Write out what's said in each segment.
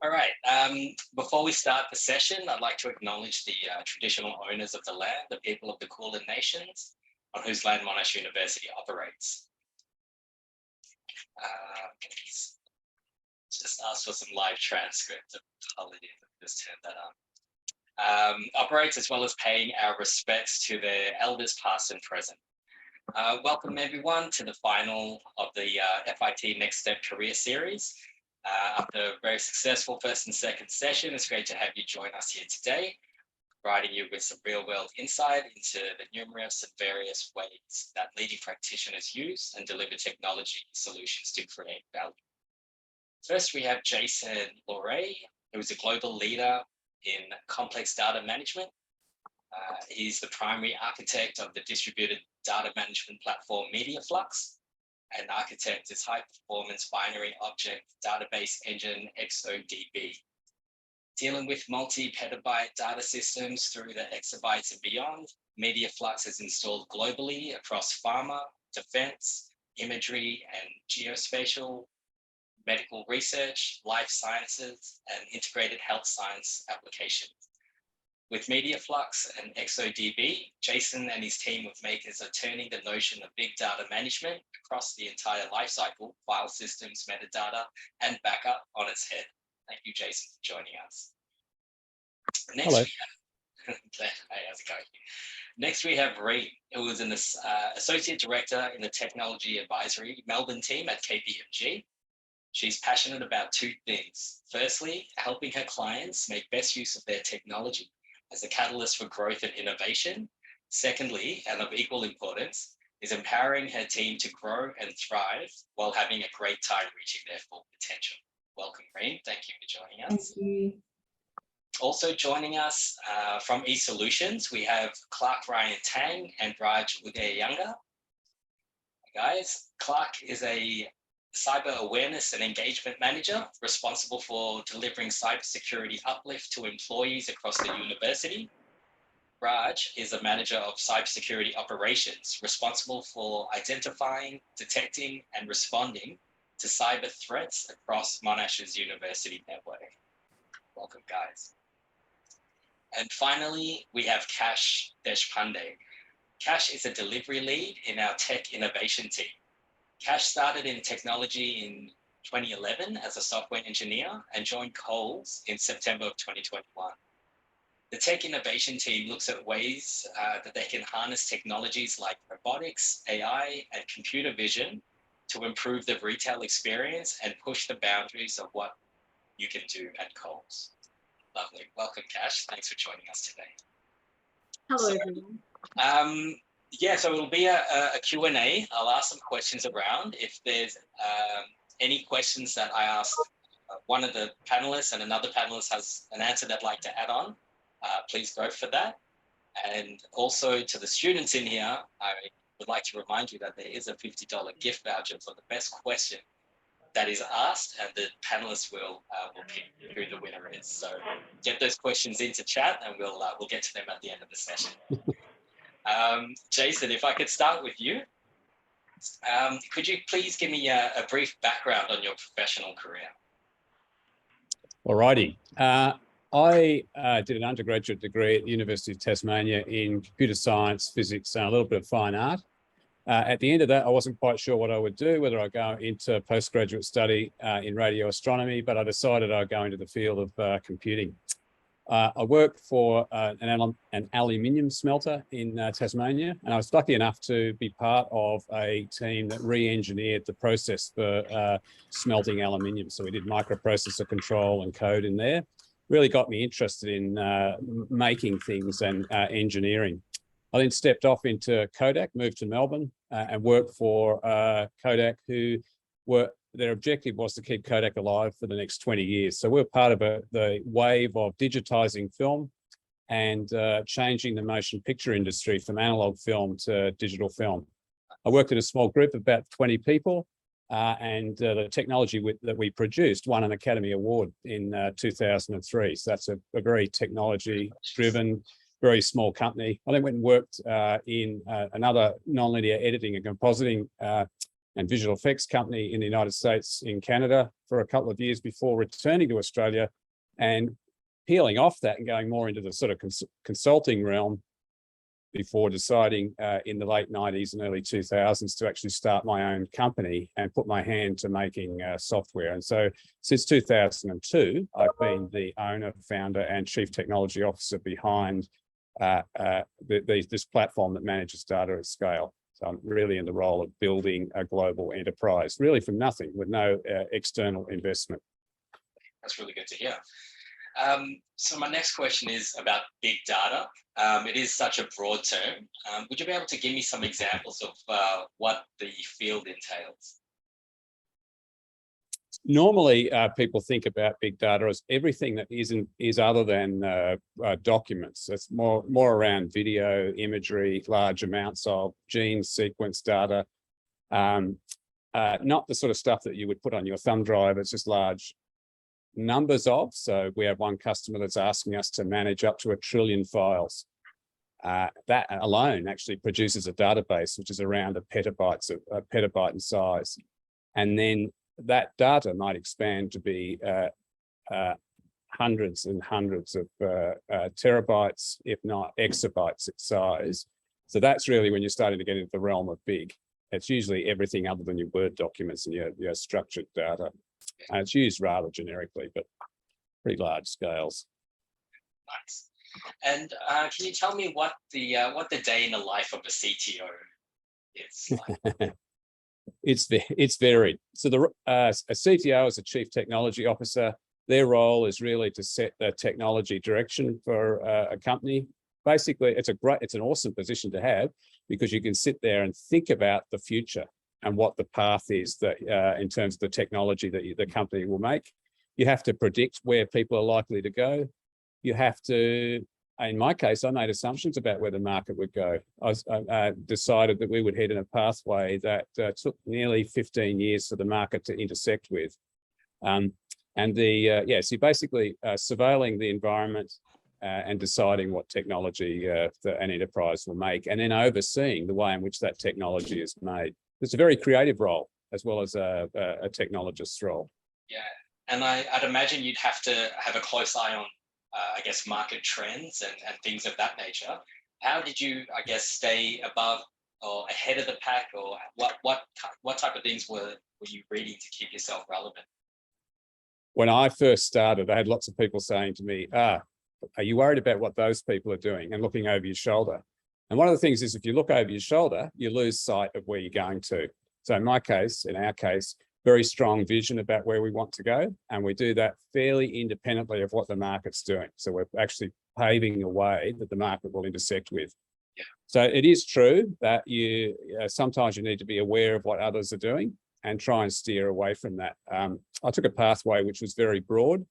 All right. Before we start the session, I'd like to acknowledge the traditional owners of the land, the people of the Kulin Nations, on whose land Monash University operates. Just ask for some live transcript. Apologies, I just turned that on. Operates as well as paying our respects to their elders past and present. Welcome everyone to the final of the FIT NXT-STEP Career Series. After a very successful first and second session, it's great to have you join us here today, providing you with some real-world insight into the numerous and various ways that leading practitioners use and deliver technology solutions to create value. First, we have Jason Lauray, who is a global leader in complex data management. He's the primary architect of the distributed data management platform MediaFlux, and architect is high-performance binary object database engine XODB. Dealing with multi-petabyte data systems through the exabytes and beyond, MediaFlux is installed globally across pharma, defense, imagery, and geospatial, medical research, life sciences, and integrated health science applications. With MediaFlux and XODB, Jason and his team of makers are turning the notion of big data management across the entire lifecycle, file systems, metadata, and backup on its head. Thank you, Jason, for joining us. Next, hello. Hey, how's it going? Next, we have Reem, who is an associate director in the technology advisory Melbourne team at Kpmg. She's passionate about two things. Firstly, helping her clients make best use of their technology as a catalyst for growth and innovation. Secondly, and of equal importance, is empowering her team to grow and thrive while having a great time reaching their full potential. Welcome, Reem. Thank you for joining us. Thank you. Also joining us from eSolutions, we have Clark Ryan-Tang and Raj Udayanga. Guys, Clark is a cyber awareness and engagement manager responsible for delivering cybersecurity uplift to employees across the university. Raj is a manager of cybersecurity operations responsible for identifying, detecting, and responding to cyber threats across Monash's university network. Welcome, guys. And finally, we have Kash Deshpande. Kash is a delivery lead in our tech innovation team. Kash started in technology in 2011 as a software engineer and joined Coles in September of 2021. The tech innovation team looks at ways that they can harness technologies like robotics, AI, and computer vision to improve the retail experience and push the boundaries of what you can do at Coles. Lovely. Welcome, Kash. Thanks for joining us today. Hello, everyone. Yeah, so it'll be a Q&A. I'll ask some questions around. If there's any questions that I ask one of the panelists and another panelist has an answer they'd like to add on, please go for that. And also to the students in here, I would like to remind you that there is a $50 gift voucher for the best question that is asked, and the panelists will pick who the winner is. So get those questions into chat and we'll get to them at the end of the session. Jason, if I could start with you, could you please give me a brief background on your professional career? All righty. I did an undergraduate degree at the University of Tasmania in computer science, physics, and a little bit of fine art. At the end of that, I wasn't quite sure what I would do, whether I'd go into postgraduate study in radio astronomy, but I decided I'd go into the field of computing. I worked for an aluminium smelter in Tasmania, and I was lucky enough to be part of a team that re-engineered the process for smelting aluminium. So we did microprocessor control and code in there. Really got me interested in making things and engineering. I then stepped off into Kodak, moved to Melbourne and worked for Kodak, their objective was to keep Kodak alive for the next 20 years. So we're part of the wave of digitizing film and changing the motion picture industry from analog film to digital film. I worked in a small group of about 20 people, and the technology that we produced won an Academy Award in 2003. So that's a very technology-driven, very small company. I then went and worked in another nonlinear editing and compositing and visual effects company in the United States, in Canada for a couple of years before returning to Australia and peeling off that and going more into the sort of consulting realm before deciding in the late 90s and early 2000s to actually start my own company and put my hand to making software. And so since 2002, I've been the owner, founder, and chief technology officer behind this platform that manages data at scale. So I'm really in the role of building a global enterprise, really from nothing, with no external investment. That's really good to hear. So my next question is about big data. It is such a broad term. Would you be able to give me some examples of what the field entails? Normally, people think about big data as everything that is other than documents. It's more around video, imagery, large amounts of gene sequence data, not the sort of stuff that you would put on your thumb drive. It's just large numbers of. So we have one customer that's asking us to manage up to 1 trillion files. That alone actually produces a database which is around a petabyte in size, and then that data might expand to be hundreds and hundreds of terabytes, if not exabytes in size. So that's really when you're starting to get into the realm of big. It's usually everything other than your Word documents and your structured data. And it's used rather generically, but pretty large scales. Nice. And can you tell me what the day in the life of a CTO is like? It's varied. So a CTO is a chief technology officer. Their role is really to set the technology direction for a company. Basically, it's an awesome position to have because you can sit there and think about the future and what the path is that in terms of the technology that the company will make. You have to predict where people are likely to go. You have to, in my case, I made assumptions about where the market would go. I decided that we would head in a pathway that took nearly 15 years for the market to intersect with. So you're basically surveilling the environment and deciding what technology an enterprise will make, and then overseeing the way in which that technology is made. It's a very creative role as well as a technologist's role. Yeah, and I'd imagine you'd have to have a close eye on, I guess, market trends and things of that nature. How did you, I guess, stay above or ahead of the pack, or what type of things were you reading to keep yourself relevant? When I first started, I had lots of people saying to me, are you worried about what those people are doing, and looking over your shoulder? And one of the things is, if you look over your shoulder, you lose sight of where you're going to. So in our case, very strong vision about where we want to go. And we do that fairly independently of what the market's doing. So we're actually paving a way that the market will intersect with. Yeah. So it is true that sometimes you need to be aware of what others are doing and try and steer away from that. I took a pathway which was very broad.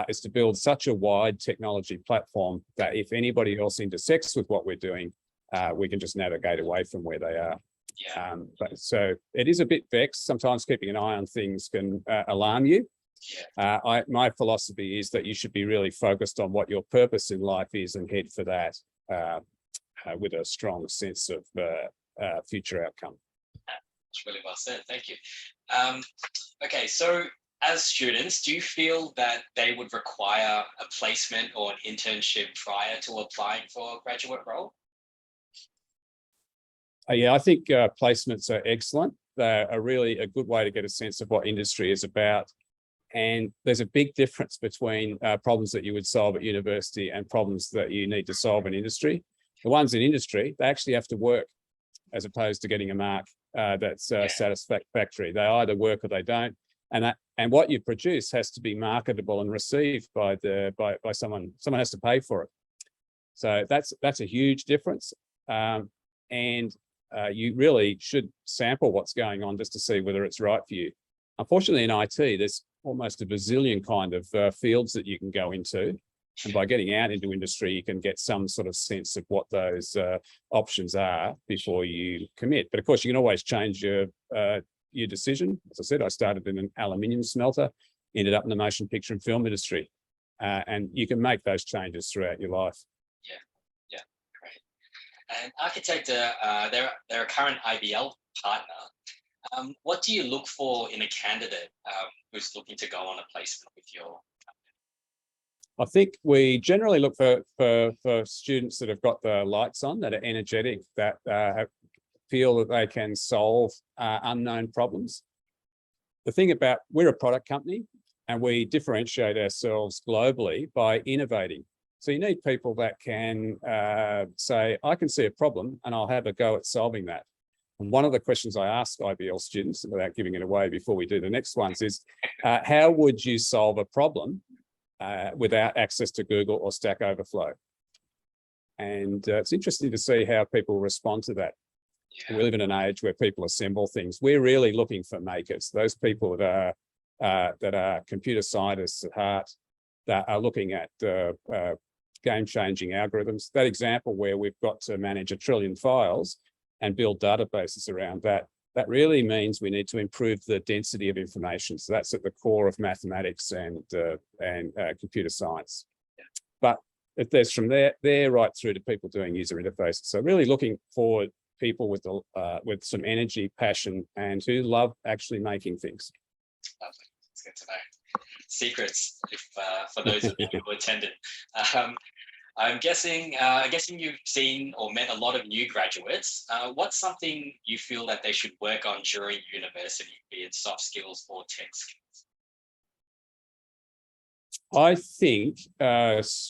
Is to build such a wide technology platform that if anybody else intersects with what we're doing, we can just navigate away from where they are. Yeah. But so it is a bit vexed. Sometimes keeping an eye on things can alarm you. Yeah. My philosophy is that you should be really focused on what your purpose in life is and head for that with a strong sense of future outcome. That's really well said. Thank you. Okay, so as students, do you feel that they would require a placement or an internship prior to applying for a graduate role? Yeah, I think placements are excellent. They're really a good way to get a sense of what industry is about. And there's a big difference between problems that you would solve at university and problems that you need to solve in industry. The ones in industry, they actually have to work as opposed to getting a mark that's satisfactory. They either work or they don't. And what you produce has to be marketable and received by someone. Someone has to pay for it. So that's a huge difference. You really should sample what's going on just to see whether it's right for you. Unfortunately, in IT, there's almost a bazillion kind of fields that you can go into. And by getting out into industry, you can get some sort of sense of what those options are before you commit. But of course, you can always change your decision. As I said, I started in an aluminium smelter, ended up in the motion picture and film industry. And you can make those changes throughout your life. Yeah, great. And Arcitecta, they're a current IBL partner. What do you look for in a candidate who's looking to go on a placement with your? I think we generally look for students that have got the lights on, that are energetic, that feel that they can solve unknown problems. The thing about, we're a product company and we differentiate ourselves globally by innovating. So you need people that can say, I can see a problem and I'll have a go at solving that. And one of the questions I ask IBL students, without giving it away before we do the next ones, is how would you solve a problem without access to Google or Stack Overflow? And it's interesting to see how people respond to that. Yeah. We live in an age where people assemble things. We're really looking for makers, those people that are computer scientists at heart, that are looking at game-changing algorithms. That example where we've got to manage 1 trillion files and build databases around that, that really means we need to improve the density of information. So that's at the core of mathematics and computer science. Yeah. But if there's from there right through to people doing user interfaces. So really looking for people with some energy, passion, and who love actually making things. Lovely. It's good to know. Secrets, if for those of you who attended. I'm guessing you've seen or met a lot of new graduates. What's something you feel that they should work on during university, be it soft skills or tech skills? I think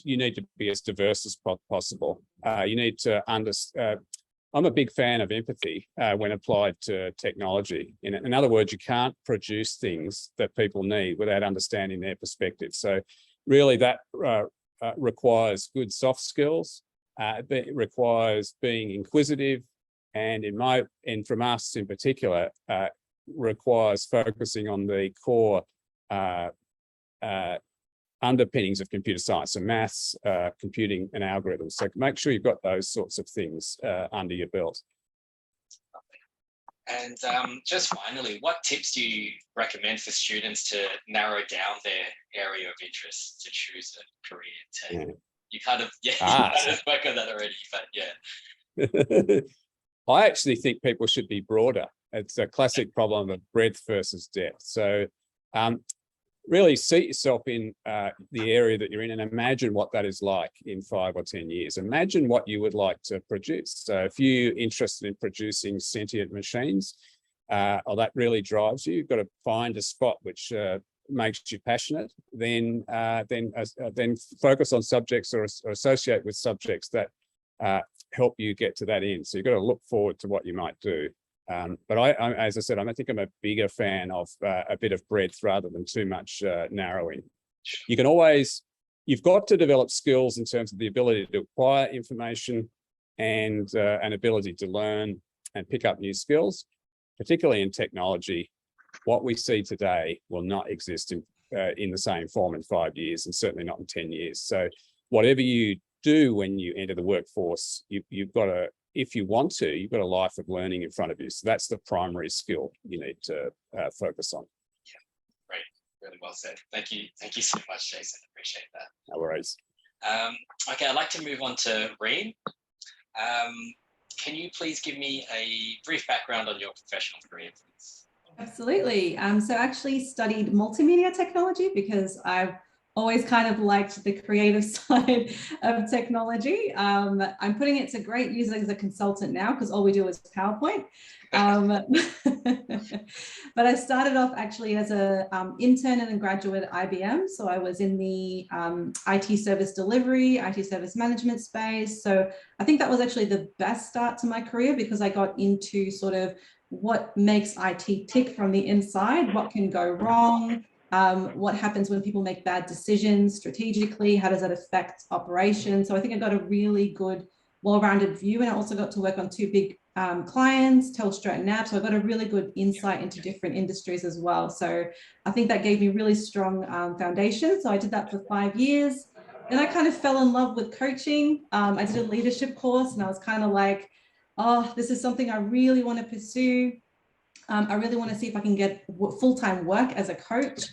you need to be as diverse as possible. You need to understand. I'm a big fan of empathy when applied to technology. In other words, you can't produce things that people need without understanding their perspective. So really that requires good soft skills. It requires being inquisitive, and from us in particular, requires focusing on the core underpinnings of computer science, so maths, computing, and algorithms. So make sure you've got those sorts of things under your belt. And just finally, what tips do you recommend for students to narrow down their area of interest to choose a career in tech? Yeah. You kind of spoke on that already, but yeah. I actually think people should be broader. It's a classic problem of breadth versus depth. So really seat yourself in the area that you're in and imagine what that is like in 5 or 10 years. Imagine what you would like to produce. So if you're interested in producing sentient machines, or that really drives you, you've got to find a spot which makes you passionate, then focus on subjects or associate with subjects that help you get to that end. So you've got to look forward to what you might do. But as I said, I think I'm a bigger fan of a bit of breadth rather than too much narrowing. You've got to develop skills in terms of the ability to acquire information and an ability to learn and pick up new skills, particularly in technology. What we see today will not exist in the same form in 5 years, and certainly not in 10 years. So whatever you do when you enter the workforce, you've got to, if you want to, you've got a life of learning in front of you. So that's the primary skill you need to focus on. Yeah, great. Really well said. Thank you. Thank you so much, Jason. Appreciate that. No worries. Okay, I'd like to move on to Reem. Can you please give me a brief background on your professional career, please? Absolutely. So I actually studied multimedia technology because I've always kind of liked the creative side of technology. I'm putting it to great use as a consultant now because all we do is PowerPoint. But I started off actually as an intern and a graduate at IBM. So I was in the IT service delivery, IT service management space. So I think that was actually the best start to my career because I got into sort of what makes IT tick from the inside, what can go wrong, what happens when people make bad decisions strategically, how does that affect operations? So I think I got a really good, well-rounded view, and I also got to work on 2 big clients, Telstra and NAB, so I got a really good insight into different industries as well. So I think that gave me really strong foundation. So I did that for 5 years. Then I kind of fell in love with coaching. I did a leadership course and I was kind of like, oh, this is something I really want to pursue. I really want to see if I can get full-time work as a coach.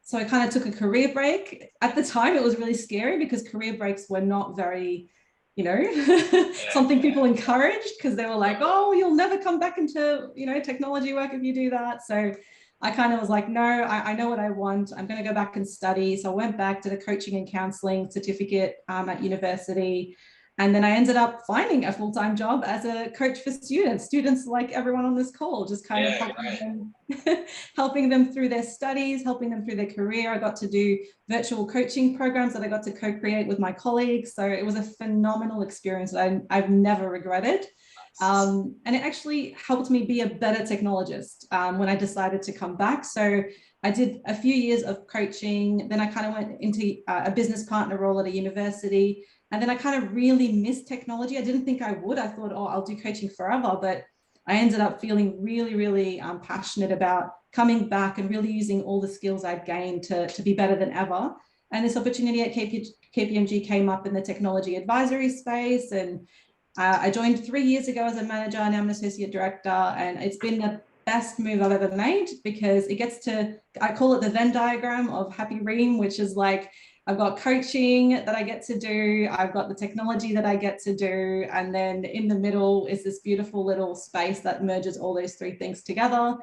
So I kind of took a career break. At the time, it was really scary because career breaks were not very something people encouraged, because they were like, oh, you'll never come back into, technology work if you do that. So I kind of was like, no, I know what I want. I'm going to go back and study. So I went back, did a coaching and counseling certificate at university. And then I ended up finding a full-time job as a coach for students like everyone on this call, just kind of helping them through their studies, helping them through their career. I got to do virtual coaching programs that I got to co-create with my colleagues. So it was a phenomenal experience that I've never regretted. And it actually helped me be a better technologist when I decided to come back. So I did a few years of coaching, then I kind of went into a business partner role at a university. And then I kind of really missed technology. I didn't think I would. I thought, oh, I'll do coaching forever. But I ended up feeling really, really passionate about coming back and really using all the skills I'd gained to be better than ever. And this opportunity at Kpmg came up in the technology advisory space. And I joined 3 years ago as a manager, and I'm an associate director. And it's been the best move I've ever made, because it gets to, I call it the Venn diagram of Happy Reem, which is like, I've got coaching that I get to do, I've got the technology that I get to do, and then in the middle is this beautiful little space that merges all those three things together,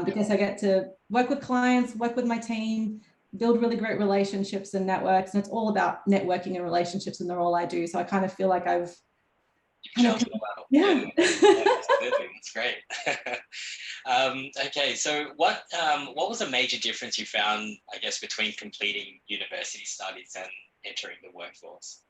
because I get to work with clients, work with my team, build really great relationships and networks, and it's all about networking and relationships in the role I do. So I kind of feel like I've Absolutely, that's great. Okay, so what was a major difference you found, I guess, between completing university studies and entering the workforce?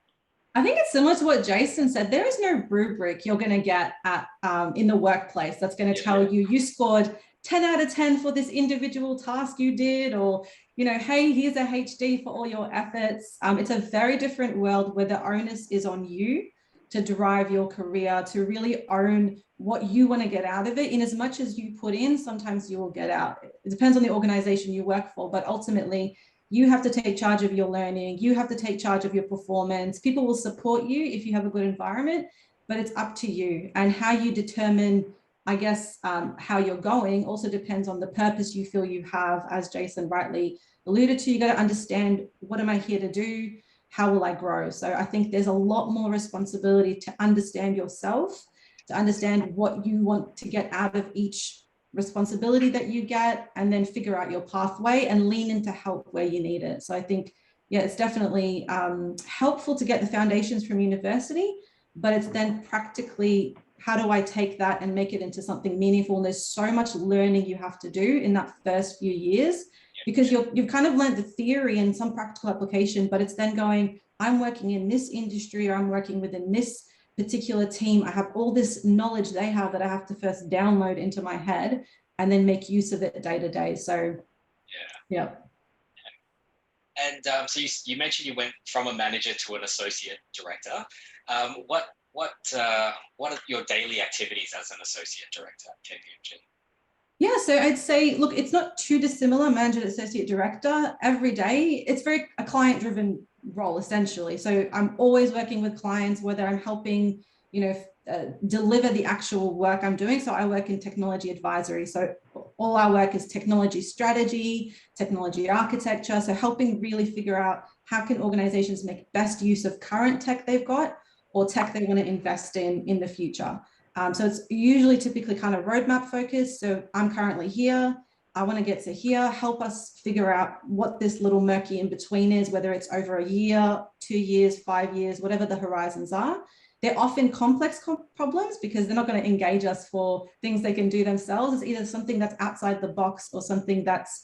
I think it's similar to what Jason said. There is no rubric you're going to get at in the workplace that's going to tell you scored 10 out of 10 for this individual task you did, or hey, here's a HD for all your efforts. It's a very different world where the onus is on you to drive your career, to really own what you want to get out of it. In as much as you put in, sometimes you will get out. It depends on the organization you work for, but ultimately you have to take charge of your learning. You have to take charge of your performance. People will support you if you have a good environment, but it's up to you. And how you determine, I guess, how you're going also depends on the purpose you feel you have. As Jason rightly alluded to, you got to understand, what am I here to do? How will I grow? So I think there's a lot more responsibility to understand yourself, to understand what you want to get out of each responsibility that you get, and then figure out your pathway and lean into help where you need it. So I think, it's definitely helpful to get the foundations from university, but it's then practically, how do I take that and make it into something meaningful? And there's so much learning you have to do in that first few years, because you've kind of learned the theory and some practical application, but it's then going, I'm working in this industry, or I'm working within this particular team. I have all this knowledge they have that I have to first download into my head and then make use of it day to day. So, yeah. And so you mentioned you went from a manager to an associate director. What are your daily activities as an associate director at Kpmg? Yeah, so I'd say, look, it's not too dissimilar, manager to associate director. Every day, it's very a client-driven role, essentially. So I'm always working with clients, whether I'm helping, deliver the actual work I'm doing. So I work in technology advisory. So all our work is technology strategy, technology architecture. So helping really figure out how can organizations make best use of current tech they've got, or tech they want to invest in the future. So it's usually typically kind of roadmap focused. So I'm currently here, I want to get to here, help us figure out what this little murky in between is, whether it's over a year, 2 years, 5 years, whatever the horizons are. They're often complex problems, because they're not going to engage us for things they can do themselves. It's either something that's outside the box, or something that's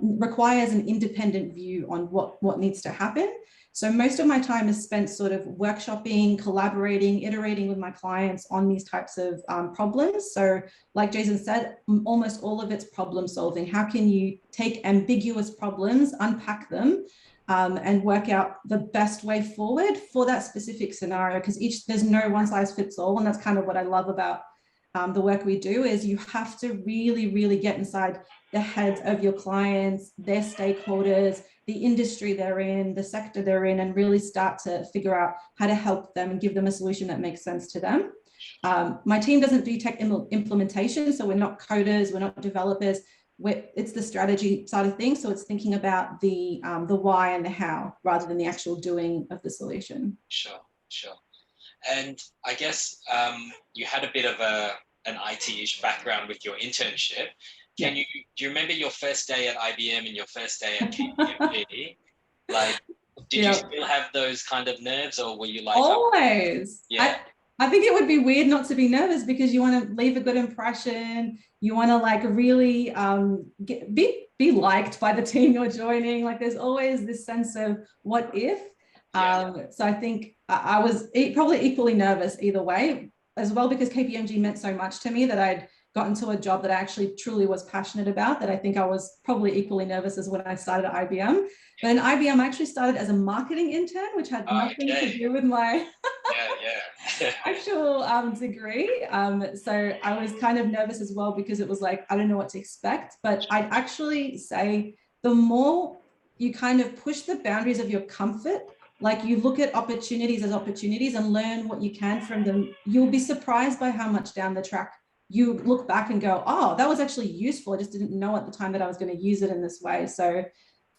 requires an independent view on what needs to happen. So most of my time is spent sort of workshopping, collaborating, iterating with my clients on these types of problems. So like Jason said, almost all of it's problem solving. How can you take ambiguous problems, unpack them, and work out the best way forward for that specific scenario? Because there's no one size fits all. And that's kind of what I love about the work we do, is you have to really, really get inside the heads of your clients, their stakeholders, the industry they're in, the sector they're in, and really start to figure out how to help them and give them a solution that makes sense to them. My team doesn't do tech implementation, so we're not coders, we're not developers. It's the strategy side of things. So it's thinking about the why and the how, rather than the actual doing of the solution. Sure. And I guess you had a bit of an IT-ish background with your internship. Do you remember your first day at IBM and your first day at Kpmg? Like, did you still have those kind of nerves, or were you like always? Yeah. I think it would be weird not to be nervous, because you want to leave a good impression. You want to like really be liked by the team you're joining. Like there's always this sense of what if. So I think I was probably equally nervous either way as well, because KPMG meant so much to me that I'd gotten to a job that I actually truly was passionate about, that I think I was probably equally nervous as when I started at IBM. But in IBM, I actually started as a marketing intern, which had nothing to do with my actual degree. So I was kind of nervous as well, because it was like, I don't know what to expect. But I'd actually say the more you kind of push the boundaries of your comfort, like you look at opportunities as opportunities and learn what you can from them, you'll be surprised by how much down the track you look back and go, oh, that was actually useful. I just didn't know at the time that I was going to use it in this way. So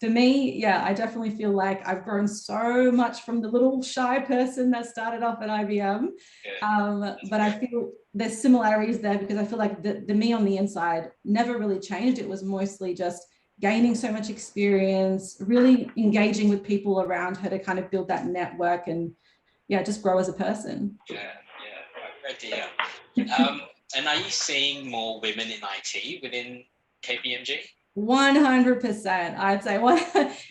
for me, yeah, I definitely feel like I've grown so much from the little shy person that started off at IBM. But I feel there's similarities there, because I feel like the me on the inside never really changed. It was mostly just gaining so much experience, really engaging with people around her to kind of build that network and just grow as a person. Great to hear. And are you seeing more women in IT within KPMG? 100%. I'd say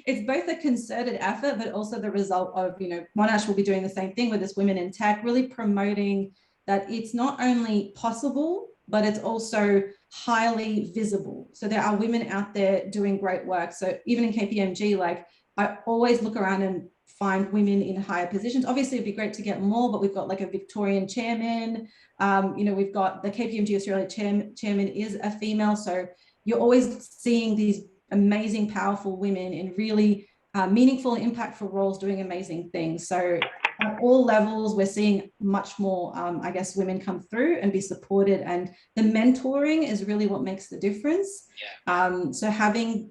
it's both a concerted effort, but also the result of, Monash will be doing the same thing with this Women in Tech, really promoting that it's not only possible, but it's also highly visible. So there are women out there doing great work. So even in KPMG, like I always look around and find women in higher positions. Obviously, it'd be great to get more, but we've got like a Victorian chairman. We've got the KPMG Australia chairman is a female. So you're always seeing these amazing, powerful women in really meaningful and impactful roles doing amazing things. So at all levels, we're seeing much more, I guess, women come through and be supported. And the mentoring is really what makes the difference. So having,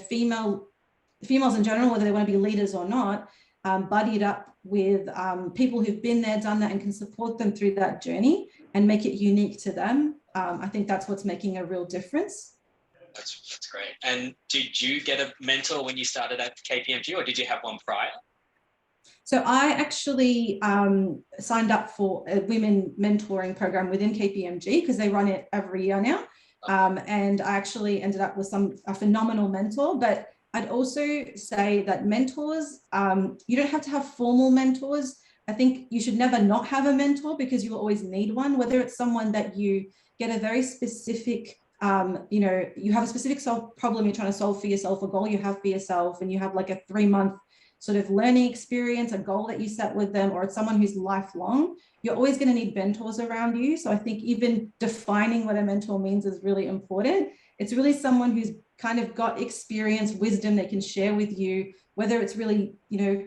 females in general, whether they want to be leaders or not, buddied up with people who've been there, done that, and can support them through that journey and make it unique to them. I think that's what's making a real difference. That's great. And did you get a mentor when you started at KPMG, or did you have one prior? So I actually signed up for a women mentoring program within KPMG, because they run it every year now. And I actually ended up with a phenomenal mentor. But I'd also say that mentors, you don't have to have formal mentors. I think you should never not have a mentor, because you will always need one, whether it's someone that you get a very specific, you have a specific problem you're trying to solve for yourself, a goal you have for yourself, and you have like a 3-month sort of learning experience, a goal that you set with them, or it's someone who's lifelong, you're always going to need mentors around you. So I think even defining what a mentor means is really important. It's really someone who's kind of got experience, wisdom they can share with you, whether it's really,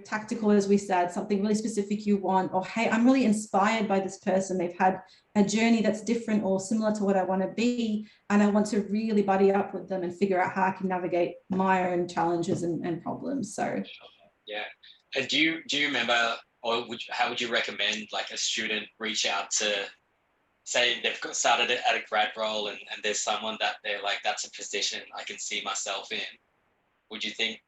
tactical, as we said, something really specific you want, or, hey, I'm really inspired by this person. They've had a journey that's different or similar to what I want to be, and I want to really buddy up with them and figure out how I can navigate my own challenges and problems. So yeah. And do you remember, or how would you recommend like a student reach out to, say they've started at a grad role and there's someone that they're like, that's a position I can see myself in? Would you think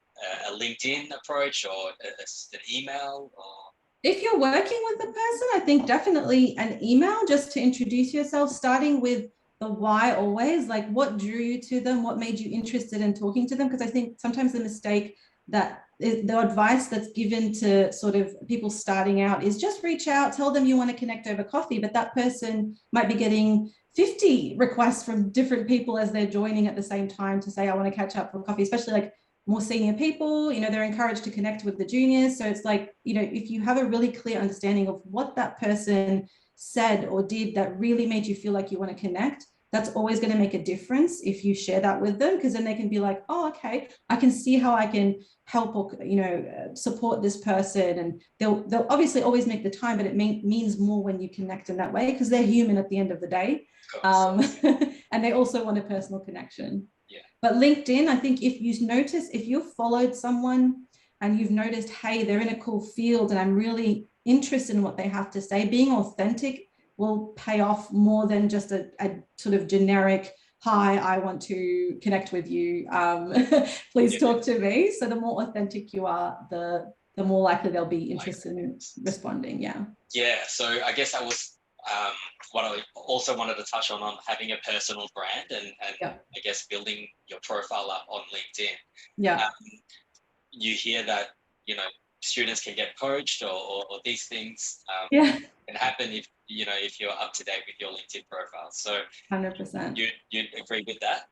a LinkedIn approach, or an email, or? If you're working with the person, I think definitely an email, just to introduce yourself, starting with the why always, like what drew you to them, what made you interested in talking to them. Because I think sometimes the mistake that the advice that's given to sort of people starting out is just reach out, tell them you want to connect over coffee, but that person might be getting 50 requests from different people as they're joining at the same time to say, I want to catch up for coffee, especially like more senior people, they're encouraged to connect with the juniors. So it's like, if you have a really clear understanding of what that person said or did that really made you feel like you want to connect, that's always going to make a difference if you share that with them, because then they can be like, oh, okay, I can see how I can help or, support this person. And they'll obviously always make the time, but it means more when you connect in that way, because they're human at the end of the day. And they also want a personal connection. Yeah. But LinkedIn, I think if you've followed someone and you've noticed, hey, they're in a cool field and I'm really interest in what they have to say. Being authentic will pay off more than just a sort of generic, hi, I want to connect with you. Please talk to me. So the more authentic you are, the more likely they'll be interested in responding. Yeah. Yeah. So I guess that was what I also wanted to touch on having a personal brand and I guess building your profile up on LinkedIn. Yeah. You hear that, you know, students can get poached or these things can happen if you're up to date with your LinkedIn profile. So 100%. You'd agree with that?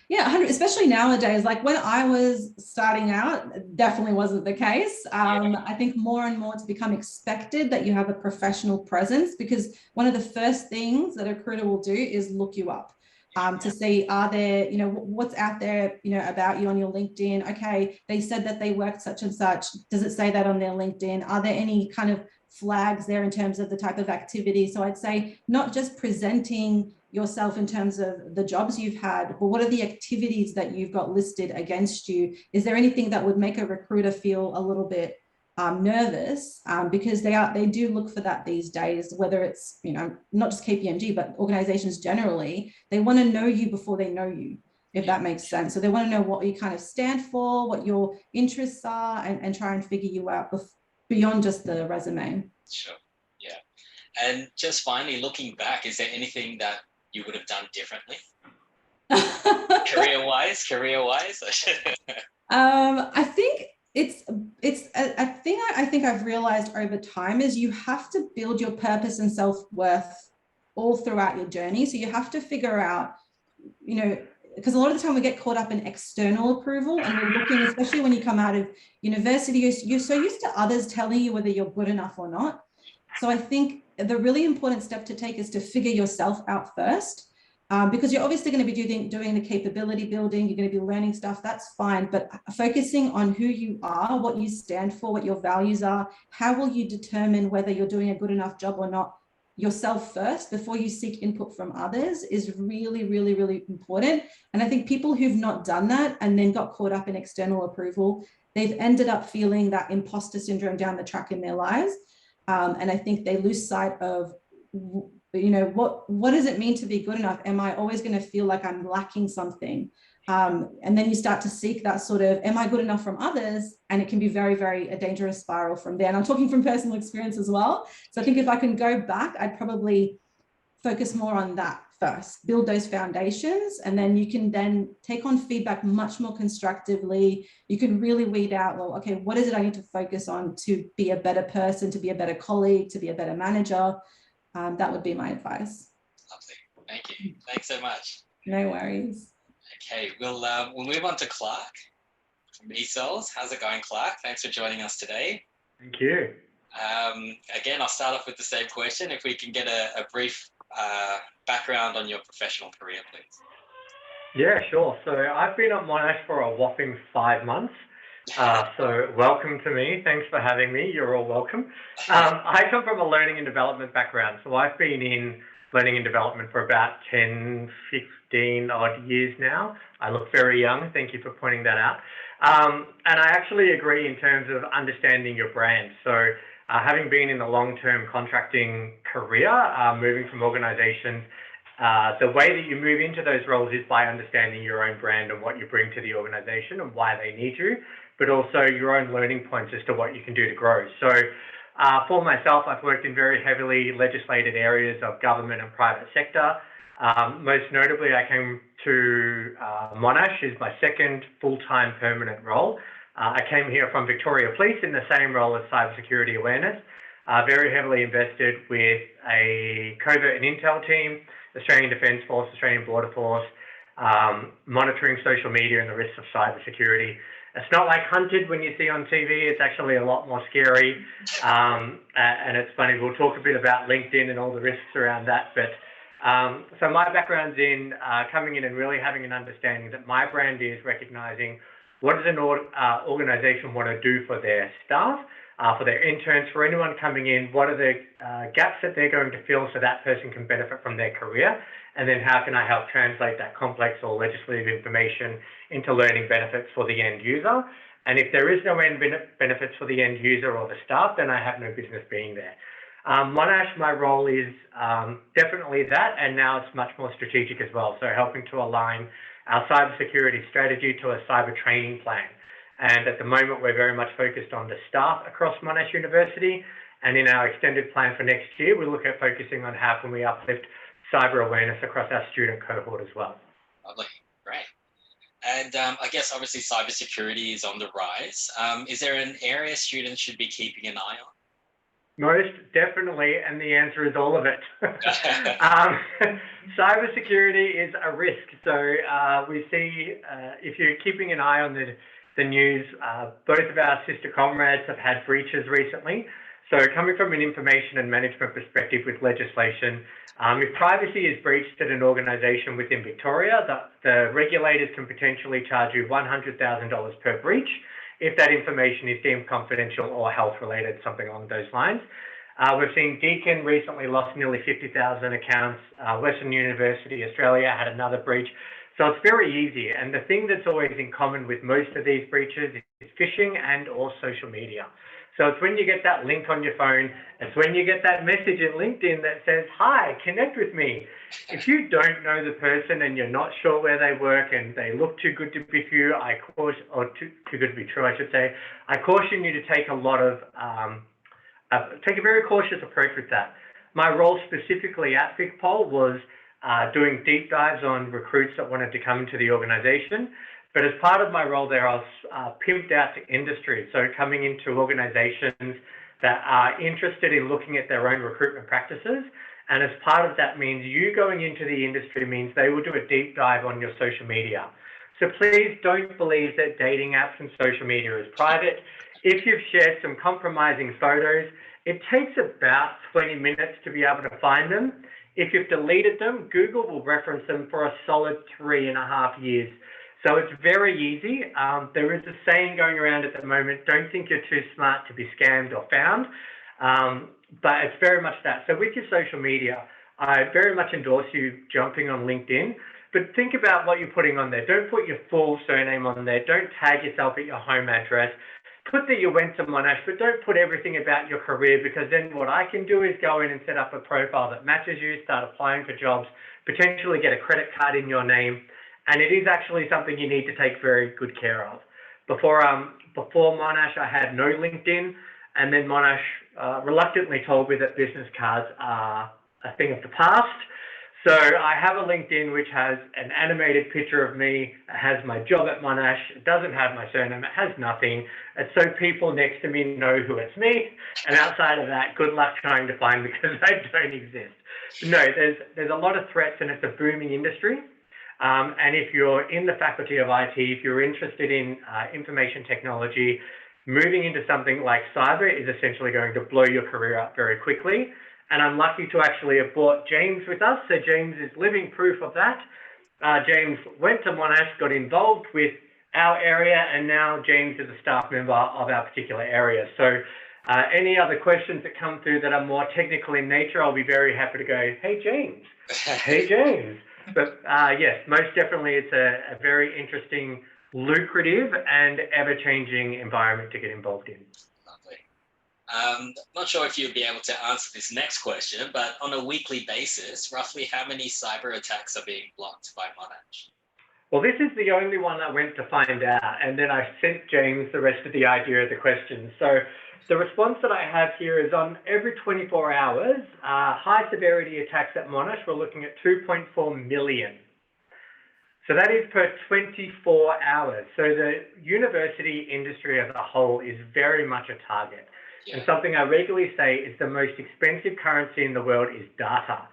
Yeah, especially nowadays. Like when I was starting out, definitely wasn't the case. I think more and more it's become expected that you have a professional presence, because one of the first things that a recruiter will do is look you up. To see, are there, what's out there, about you on your LinkedIn? Okay, they said that they worked such and such. Does it say that on their LinkedIn? Are there any kind of flags there in terms of the type of activity? So I'd say not just presenting yourself in terms of the jobs you've had, but what are the activities that you've got listed against you? Is there anything that would make a recruiter feel a little bit nervous, because they do look for that these days, whether it's, not just Kpmg, but organizations generally, they want to know you before they know you, if that makes sense. So they want to know what you kind of stand for, what your interests are, and try and figure you out beyond just the resume. Sure. Yeah. And just finally, looking back, is there anything that you would have done differently? career-wise? I think it's a thing I think I've realized over time is you have to build your purpose and self-worth all throughout your journey. So you have to figure out, because a lot of the time we get caught up in external approval, and we're looking, especially when you come out of university, you're so used to others telling you whether you're good enough or not. So I think the really important step to take is to figure yourself out first. Because you're obviously going to be doing the capability building, you're going to be learning stuff, that's fine, but focusing on who you are, what you stand for, what your values are, how will you determine whether you're doing a good enough job or not yourself first before you seek input from others is really, really, really important. And I think people who've not done that and then got caught up in external approval, they've ended up feeling that imposter syndrome down the track in their lives. And I think they lose sight of, what does it mean to be good enough? Am I always going to feel like I'm lacking something? And then you start to seek that sort of, am I good enough from others? And it can be very, very a dangerous spiral from there. And I'm talking from personal experience as well. So I think if I can go back, I'd probably focus more on that first, build those foundations, and then you can then take on feedback much more constructively. You can really weed out, well, okay, what is it I need to focus on to be a better person, to be a better colleague, to be a better manager? That would be my advice. Lovely. Thank you. Thanks so much. No worries. Okay, we'll move on to Clark from eSols. How's it going, Clark? Thanks for joining us today. Thank you. Again, I'll start off with the same question. If we can get a brief background on your professional career, please. Yeah, sure. So I've been at Monash for a whopping 5 months. So welcome to me. Thanks for having me. You're all welcome. I come from a learning and development background. So I've been in learning and development for about 10, 15 odd years now. I look very young. Thank you for pointing that out. And I actually agree in terms of understanding your brand. So having been in the long-term contracting career, moving from organizations, the way that you move into those roles is by understanding your own brand and what you bring to the organization and why they need you, but also your own learning points as to what you can do to grow. So for myself, I've worked in very heavily legislated areas of government and private sector. Most notably, I came to Monash as my second full-time permanent role. I came here from Victoria Police in the same role as cybersecurity awareness, very heavily invested with a covert and intel team, Australian Defence Force, Australian Border Force, monitoring social media and the risks of cybersecurity. It's not like Hunted when you see on TV. It's actually a lot more scary. And it's funny, we'll talk a bit about LinkedIn and all the risks around that. But so my background's in coming in and really having an understanding that my brand is recognising what does an organisation want to do for their staff, for their interns, for anyone coming in, what are the gaps that they're going to fill so that person can benefit from their career? And then how can I help translate that complex or legislative information into learning benefits for the end user? And if there is no end benefits for the end user or the staff, then I have no business being there. Monash, my role is definitely that, and now it's much more strategic as well. So helping to align our cybersecurity strategy to a cyber training plan. And at the moment, we're very much focused on the staff across Monash University. And in our extended plan for next year, we look at focusing on how can we uplift cyber awareness across our student cohort as well. Lovely, great. And I guess obviously cybersecurity is on the rise. Is there an area students should be keeping an eye on? Most definitely, and the answer is all of it. Cybersecurity is a risk. So we see, if you're keeping an eye on the news, both of our sister comrades have had breaches recently. So coming from an information and management perspective with legislation, if privacy is breached at an organisation within Victoria, the regulators can potentially charge you $100,000 per breach if that information is deemed confidential or health-related, something along those lines. We've seen Deakin recently lost nearly 50,000 accounts. Western University Australia had another breach. So it's very easy. And the thing that's always in common with most of these breaches is phishing and or social media. So it's when you get that link on your phone, it's when you get that message in LinkedIn that says, hi, connect with me. If you don't know the person and you're not sure where they work and they look too good to be true, too good to be true, I should say, I caution you to take a very cautious approach with that. My role specifically at FICPol was doing deep dives on recruits that wanted to come into the organisation. But as part of my role there, I was pimped out to industry. So coming into organizations that are interested in looking at their own recruitment practices. And as part of that means you going into the industry means they will do a deep dive on your social media. So please don't believe that dating apps and social media is private. If you've shared some compromising photos, it takes about 20 minutes to be able to find them. If you've deleted them, Google will reference them for a solid 3.5 years. So it's very easy. There is a saying going around at the moment, don't think you're too smart to be scammed or found, but it's very much that. So with your social media, I very much endorse you jumping on LinkedIn, but think about what you're putting on there. Don't put your full surname on there. Don't tag yourself at your home address. Put that you went to Monash, but don't put everything about your career, because then what I can do is go in and set up a profile that matches you, start applying for jobs, potentially get a credit card in your name. And it is actually something you need to take very good care of. Before Monash, I had no LinkedIn, and then Monash reluctantly told me that business cards are a thing of the past. So I have a LinkedIn which has an animated picture of me. It has my job at Monash. It doesn't have my surname. It has nothing. It's so people next to me know who it's me. And outside of that, good luck trying to find me, because I don't exist. No, there's a lot of threats, and it's a booming industry. And if you're in the faculty of IT, if you're interested in information technology, moving into something like cyber is essentially going to blow your career up very quickly. And I'm lucky to actually have brought James with us. So James is living proof of that. James went to Monash, got involved with our area, and now James is a staff member of our particular area. So any other questions that come through that are more technical in nature, I'll be very happy to go, hey, James. Hey, James. But yes, most definitely it's a very interesting, lucrative and ever-changing environment to get involved in. Lovely. Not sure if you'll be able to answer this next question, but on a weekly basis, roughly how many cyber attacks are being blocked by Monash? Well, this is the only one I went to find out, and then I sent James the rest of the idea of the question. So the response that I have here is on every 24 hours, high severity attacks at Monash, we're looking at 2.4 million. So that is per 24 hours. So the university industry as a whole is very much a target. Yeah. And something I regularly say is the most expensive currency in the world is data.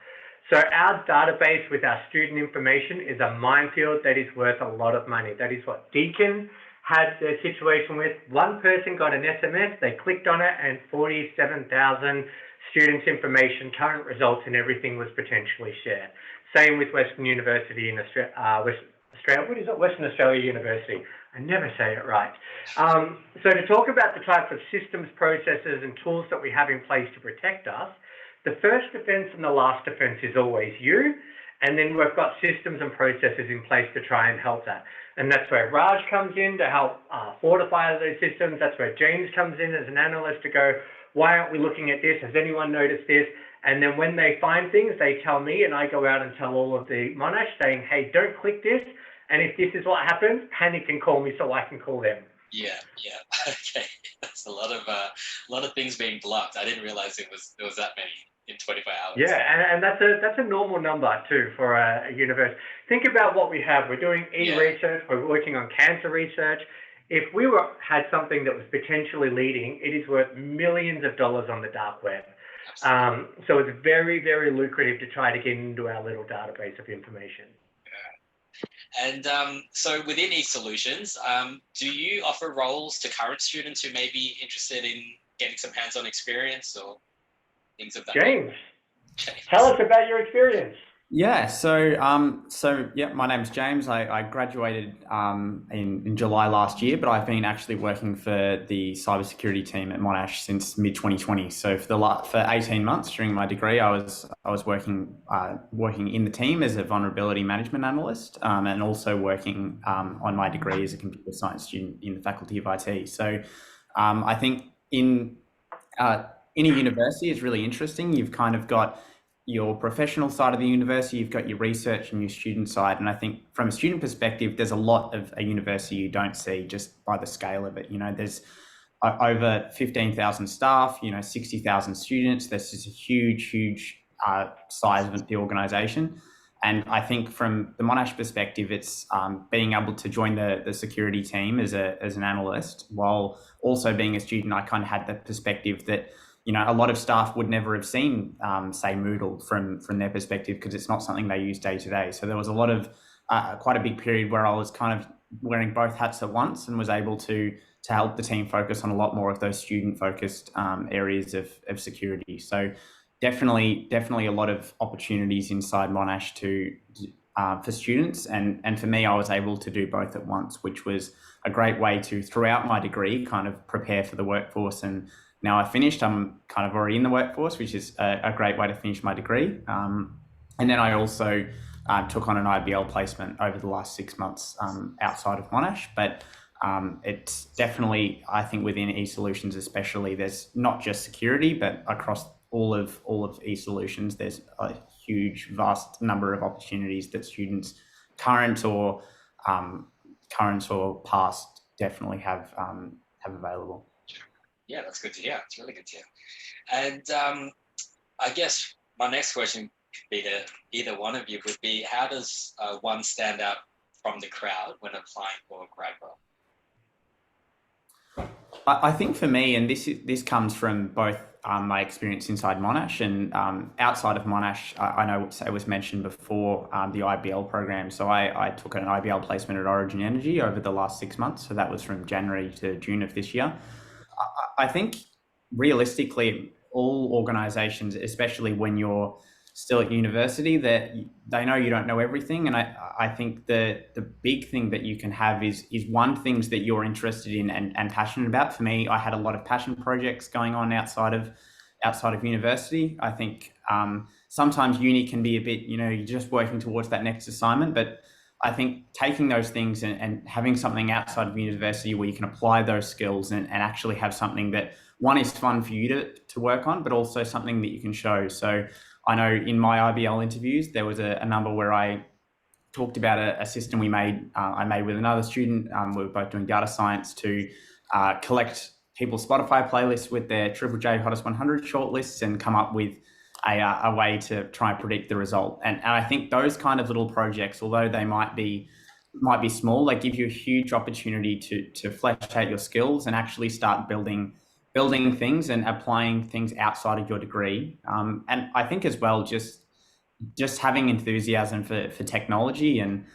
So our database with our student information is a minefield that is worth a lot of money. That is what Deakin had their situation with. One person got an SMS, they clicked on it, and 47,000 students' information, current results, and everything was potentially shared. Same with Western University in Australia. Western Australia University. I never say it right. So to talk about the types of systems, processes, and tools that we have in place to protect us, the first defense and the last defense is always you. And then we've got systems and processes in place to try and help that. And that's where Raj comes in to help fortify those systems. That's where James comes in as an analyst to go, why aren't we looking at this? Has anyone noticed this? And then when they find things, they tell me, and I go out and tell all of the Monash saying, hey, don't click this. And if this is what happens, panic and call me so I can call them. Yeah. Okay. That's a lot of things being blocked. I didn't realize there was that many in 24 hours. Yeah, and that's a normal number too for a university. Think about what we have. We're doing e-research. We're working on cancer research. If we had something that was potentially leading, it is worth millions of dollars on the dark web. So it's very, very lucrative to try to get into our little database of information. And so within eSolutions, do you offer roles to current students who may be interested in getting some hands-on experience or things of that James, tell us about your experience. Yeah, so my name's James. I graduated in July last year, but I've been actually working for the cybersecurity team at Monash since mid-2020. So for 18 months during my degree, I was working in the team as a vulnerability management analyst, and also working on my degree as a computer science student in the Faculty of IT. So I think in a university, it's really interesting. You've kind of got your professional side of the university, you've got your research and your student side. And I think from a student perspective, there's a lot of a university you don't see just by the scale of it. You know, there's over 15,000 staff, 60,000 students. This is a huge size of the organization. And I think from the Monash perspective, it's being able to join the security team as an analyst, while also being a student. I kind of had the perspective that a lot of staff would never have seen, say, Moodle from their perspective, because it's not something they use day to day. So there was a lot of quite a big period where I was kind of wearing both hats at once and was able to help the team focus on a lot more of those student-focused areas of security. So definitely a lot of opportunities inside Monash for students, and for me, I was able to do both at once, which was a great way to, throughout my degree, kind of prepare for the workforce. And now I finished, I'm kind of already in the workforce, which is a great way to finish my degree. And then I also took on an IBL placement over the last 6 months outside of Monash. But it's definitely, I think within eSolutions especially, there's not just security, but across all of eSolutions, there's a huge, vast number of opportunities that students, current or past, definitely have available. Yeah, that's good to hear. It's really good to hear. And I guess my next question could be to either one of you would be, how does one stand out from the crowd when applying for a grad role? I think for me, and this comes from both my experience inside Monash and outside of Monash, I know it was mentioned before, the IBL program. So I took an IBL placement at Origin Energy over the last 6 months. So that was from January to June of this year. I think realistically, all organisations, especially when you're still at university, that they know you don't know everything. And I think the big thing that you can have is one, things that you're interested in and passionate about. For me, I had a lot of passion projects going on outside of university. I think sometimes uni can be a bit, you're just working towards that next assignment, but I think taking those things and having something outside of university where you can apply those skills and actually have something that, one, is fun for you to work on, but also something that you can show. So I know in my IBL interviews, there was a number where I talked about a system I made with another student. We were both doing data science to collect people's Spotify playlists with their Triple J Hottest 100 shortlists and come up with a way to try and predict the result. And I think those kind of little projects, although they might be small, they give you a huge opportunity to flesh out your skills and actually start building things and applying things outside of your degree. And I think as well, just having enthusiasm for technology and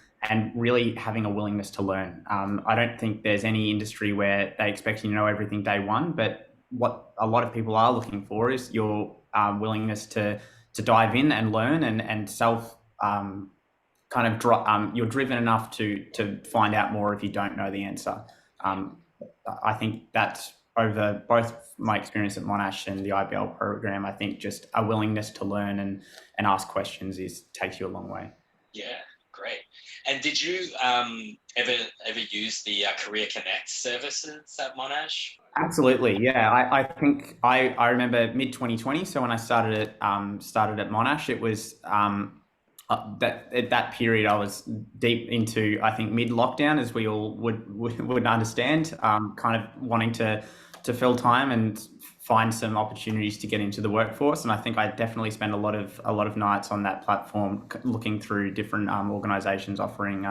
really having a willingness to learn. I don't think there's any industry where they expect you to know everything day one, but what a lot of people are looking for is your willingness to dive in and learn and self kind kind of you're driven enough to find out more if you don't know the answer. I think that's over both my experience at Monash and the IBL program. I think just a willingness to learn and ask questions takes you a long way. Yeah, great. And did you ever use the Career Connect services at Monash? Absolutely, yeah. I think I remember mid 2020. So when I started at Monash, it was that at that period I was deep into, I think, mid lockdown, as we all would understand, kind of wanting to fill time and find some opportunities to get into the workforce. And I think I definitely spent a lot of nights on that platform looking through different organizations offering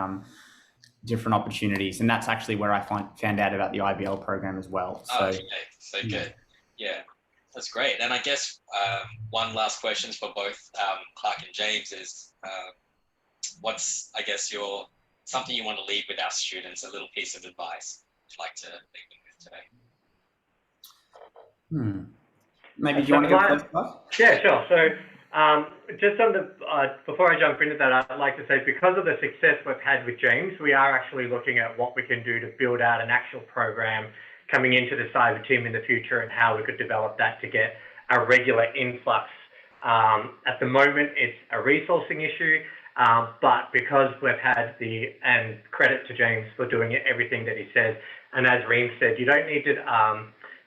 different opportunities. And that's actually where I found out about the IBL program as well. So, okay, so good. Yeah, that's great. And I guess one last question for both Clark and James is, what's, I guess, something you want to leave with our students, a little piece of advice you'd like to leave them with today? Maybe do you want to go first, Clark? Yeah, sure. So just on before I jump into that, I'd like to say, because of the success we've had with James, we are actually looking at what we can do to build out an actual program coming into the cyber team in the future, and how we could develop that to get a regular influx. At the moment, it's a resourcing issue, but because we've had and credit to James for doing everything that he says, and as Reem said, you don't need to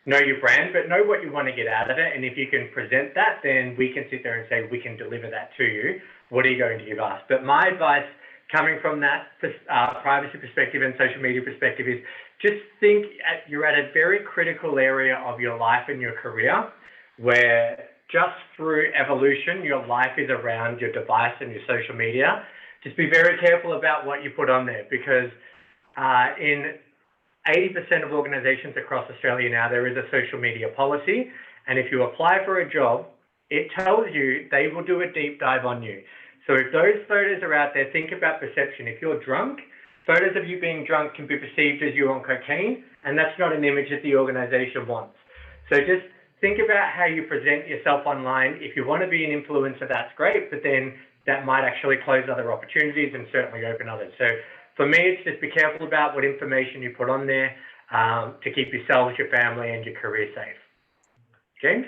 know your brand, but know what you want to get out of it. And if you can present that, then we can sit there and say, we can deliver that to you. What are you going to give us? But my advice, coming from that privacy perspective and social media perspective, is just think you're at a very critical area of your life and your career, where just through evolution, your life is around your device and your social media. Just be very careful about what you put on there, because in 80% of organizations across Australia now, there is a social media policy. And if you apply for a job, it tells you they will do a deep dive on you. So if those photos are out there, think about perception. If you're drunk, photos of you being drunk can be perceived as you on cocaine, and that's not an image that the organization wants. So just think about how you present yourself online. If you want to be an influencer, that's great, but then that might actually close other opportunities and certainly open others. So for me, it's just be careful about what information you put on there to keep yourselves, your family, and your career safe. James?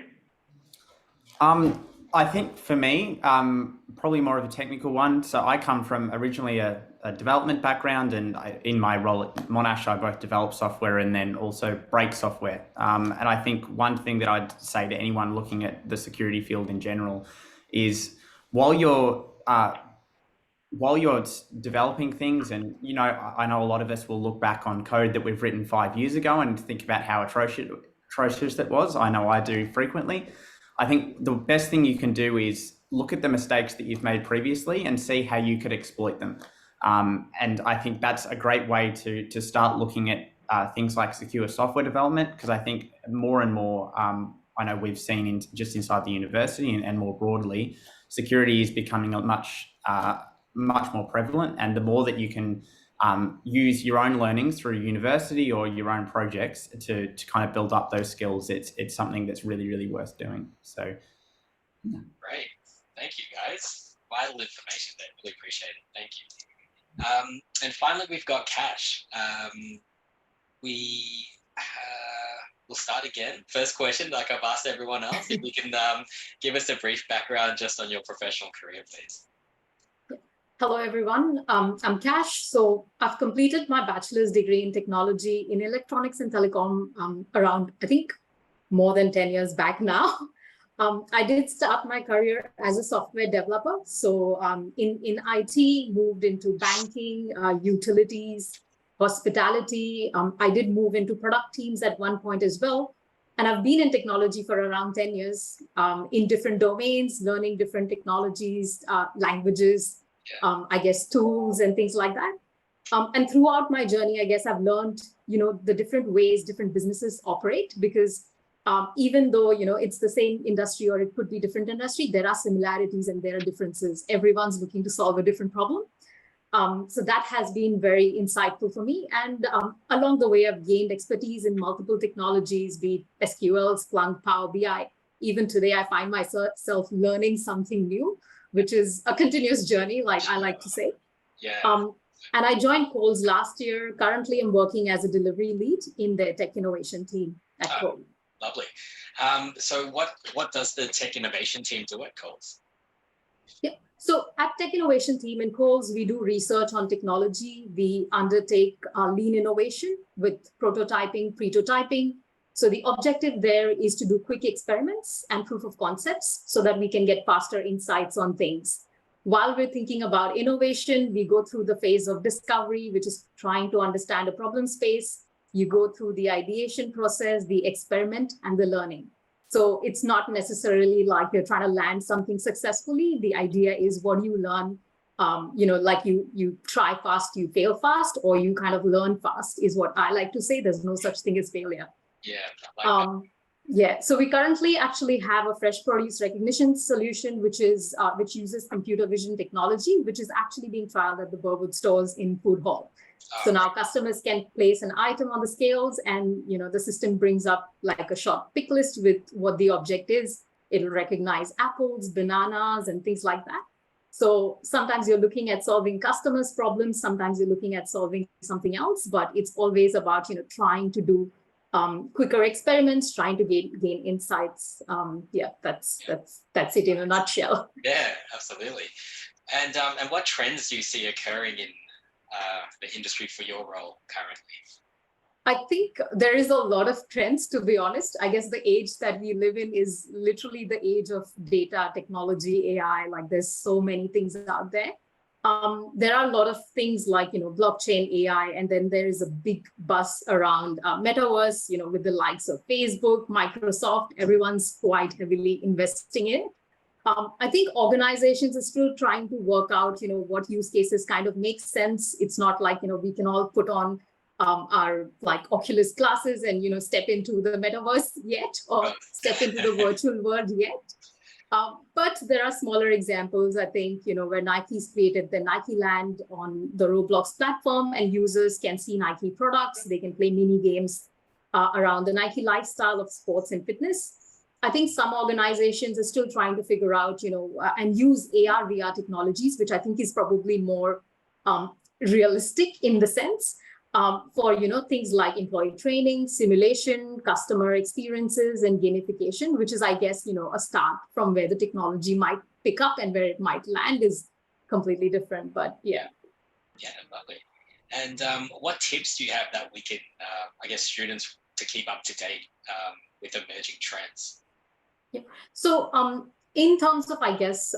I think for me, probably more of a technical one. So I come from originally a development background, and in my role at Monash, I both develop software and then also break software. And I think one thing that I'd say to anyone looking at the security field in general is, while you're developing things, and I know a lot of us will look back on code that we've written 5 years ago and think about how atrocious that was. I know I do frequently. I think the best thing you can do is look at the mistakes that you've made previously and see how you could exploit them. And I think that's a great way to start looking at things like secure software development, because I think more and more, I know we've seen just inside the university and more broadly, security is becoming a much more prevalent. And the more that you can use your own learnings through university or your own projects to kind of build up those skills, it's something that's really, really worth doing. So, yeah. Great. Thank you, guys. Vital information there. Really appreciate it. Thank you. And finally, we've got Kash. We'll start again. First question, like I've asked everyone else, if you can give us a brief background just on your professional career, please. Hello, everyone. I'm Kash. So I've completed my bachelor's degree in technology in electronics and telecom around, I think, more than 10 years back now. I did start my career as a software developer. So in IT, moved into banking, utilities, hospitality. I did move into product teams at one point as well. And I've been in technology for around 10 years in different domains, learning different technologies, languages, I guess, tools and things like that. And throughout my journey, I guess I've learned, the different ways different businesses operate, because even though, it's the same industry or it could be different industry, there are similarities and there are differences. Everyone's looking to solve a different problem. So that has been very insightful for me. And along the way, I've gained expertise in multiple technologies, be it SQL, Splunk, Power BI. Even today, I find myself learning something new, which is a continuous journey, like I like to say. Yeah. And I joined Coles last year. Currently, I'm working as a delivery lead in the tech innovation team at Coles. Lovely. So what does the tech innovation team do at Coles? Yeah. So at Tech Innovation Team in Coles, we do research on technology. We undertake lean innovation with prototyping, pretotyping. So the objective there is to do quick experiments and proof of concepts so that we can get faster insights on things. While we're thinking about innovation, we go through the phase of discovery, which is trying to understand a problem space. You go through the ideation process, the experiment, and the learning. So it's not necessarily like you're trying to land something successfully. The idea is what you learn, like you try fast, you fail fast, or you kind of learn fast is what I like to say. There's no such thing as failure. Yeah. Yeah, so we currently actually have a fresh produce recognition solution, which uses computer vision technology, which is actually being trialed at the Burwood stores in Food Hall. So now customers can place an item on the scales and, the system brings up like a short pick list with what the object is. It'll recognize apples, bananas, and things like that. So sometimes you're looking at solving customers' problems. Sometimes you're looking at solving something else, but it's always about, trying to do quicker experiments, trying to gain insights. That's it in a nutshell. Yeah, absolutely. And what trends do you see occurring in the industry for your role currently? I think there is a lot of trends, to be honest. I guess the age that we live in is literally the age of data, technology, AI. Like there's so many things out there. There are a lot of things like, blockchain, AI, and then there is a big buzz around metaverse, with the likes of Facebook, Microsoft, everyone's quite heavily investing in it. I think organizations are still trying to work out, what use cases kind of make sense. It's not like, we can all put on our like Oculus glasses and, step into the metaverse yet, or step into the virtual world yet. But there are smaller examples, I think, where Nike's created the Nike Land on the Roblox platform and users can see Nike products. They can play mini games around the Nike lifestyle of sports and fitness. I think some organizations are still trying to figure out, and use AR, VR technologies, which I think is probably more realistic in the sense for, things like employee training, simulation, customer experiences, and gamification, which is, I guess, a start from where the technology might pick up and where it might land is completely different. But yeah. Yeah, lovely. And what tips do you have that we can, students to keep up to date with emerging trends? Yeah. So in terms of, I guess,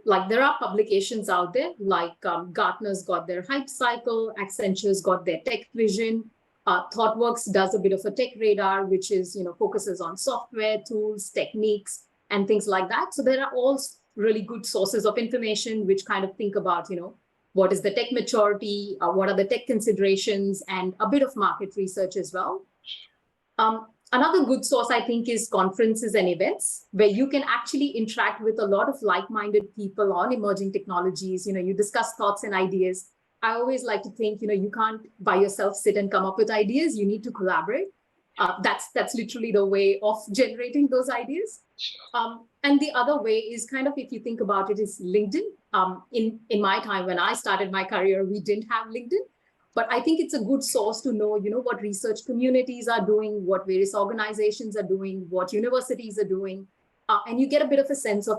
like there are publications out there, like Gartner's got their hype cycle, Accenture's got their tech vision, ThoughtWorks does a bit of a tech radar, which is, focuses on software, tools, techniques, and things like that. So there are all really good sources of information, which kind of think about, what is the tech maturity, what are the tech considerations, and a bit of market research as well. Another good source, I think, is conferences and events where you can actually interact with a lot of like-minded people on emerging technologies. You discuss thoughts and ideas. I always like to think, you can't by yourself sit and come up with ideas. You need to collaborate. That's literally the way of generating those ideas. And the other way is kind of, if you think about it, is LinkedIn. In my time when I started my career, we didn't have LinkedIn. But I think it's a good source to know, what research communities are doing, what various organizations are doing, what universities are doing. And you get a bit of a sense of,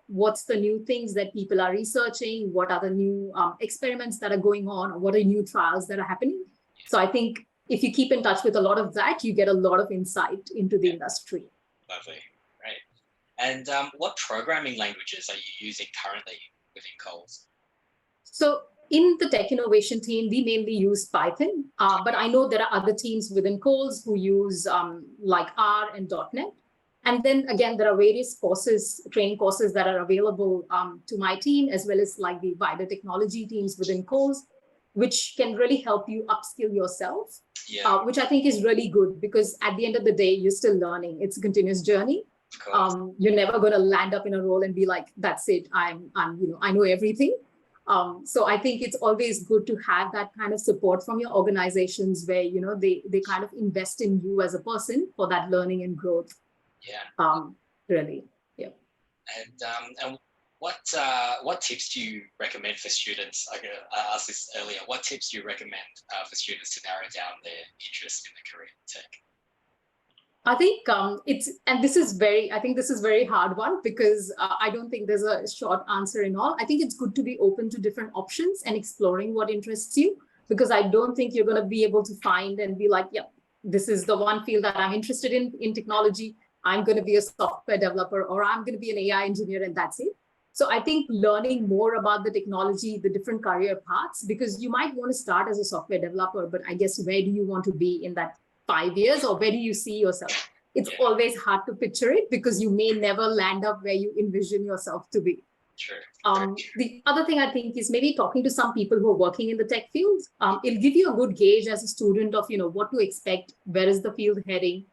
what's the new things that people are researching, what are the new experiments that are going on, or what are new trials that are happening. So I think if you keep in touch with a lot of that, you get a lot of insight into the industry. Lovely, great. And what programming languages are you using currently within Coles? So in the tech innovation team, we mainly use Python, but I know there are other teams within Coles who use like R and .NET. And then again, there are various courses, training courses that are available to my team, as well as like the wider technology teams within Coles, which can really help you upskill yourself, which I think is really good because at the end of the day, you're still learning. It's a continuous journey. You're never going to land up in a role and be like, that's it. I know everything. So I think it's always good to have that kind of support from your organizations where, they kind of invest in you as a person for that learning and growth. Yeah. Really. Yeah. And what tips do you recommend for students? I asked this earlier. What tips do you recommend for students to narrow down their interest in the career in tech? I think this is very hard one because I don't think there's a short answer in all. I think it's good to be open to different options and exploring what interests you, because I don't think you're going to be able to find and be like, yeah, this is the one field that I'm interested in technology. I'm going to be a software developer, or I'm going to be an AI engineer, and that's it. So I think learning more about the technology, the different career paths, because you might want to start as a software developer, but I guess where do you want to be in that 5 years, or where do you see yourself? It's always hard to picture it because you may never land up where you envision yourself to be. Sure. The other thing I think is maybe talking to some people who are working in the tech field. It'll give you a good gauge as a student of, what to expect, where is the field heading.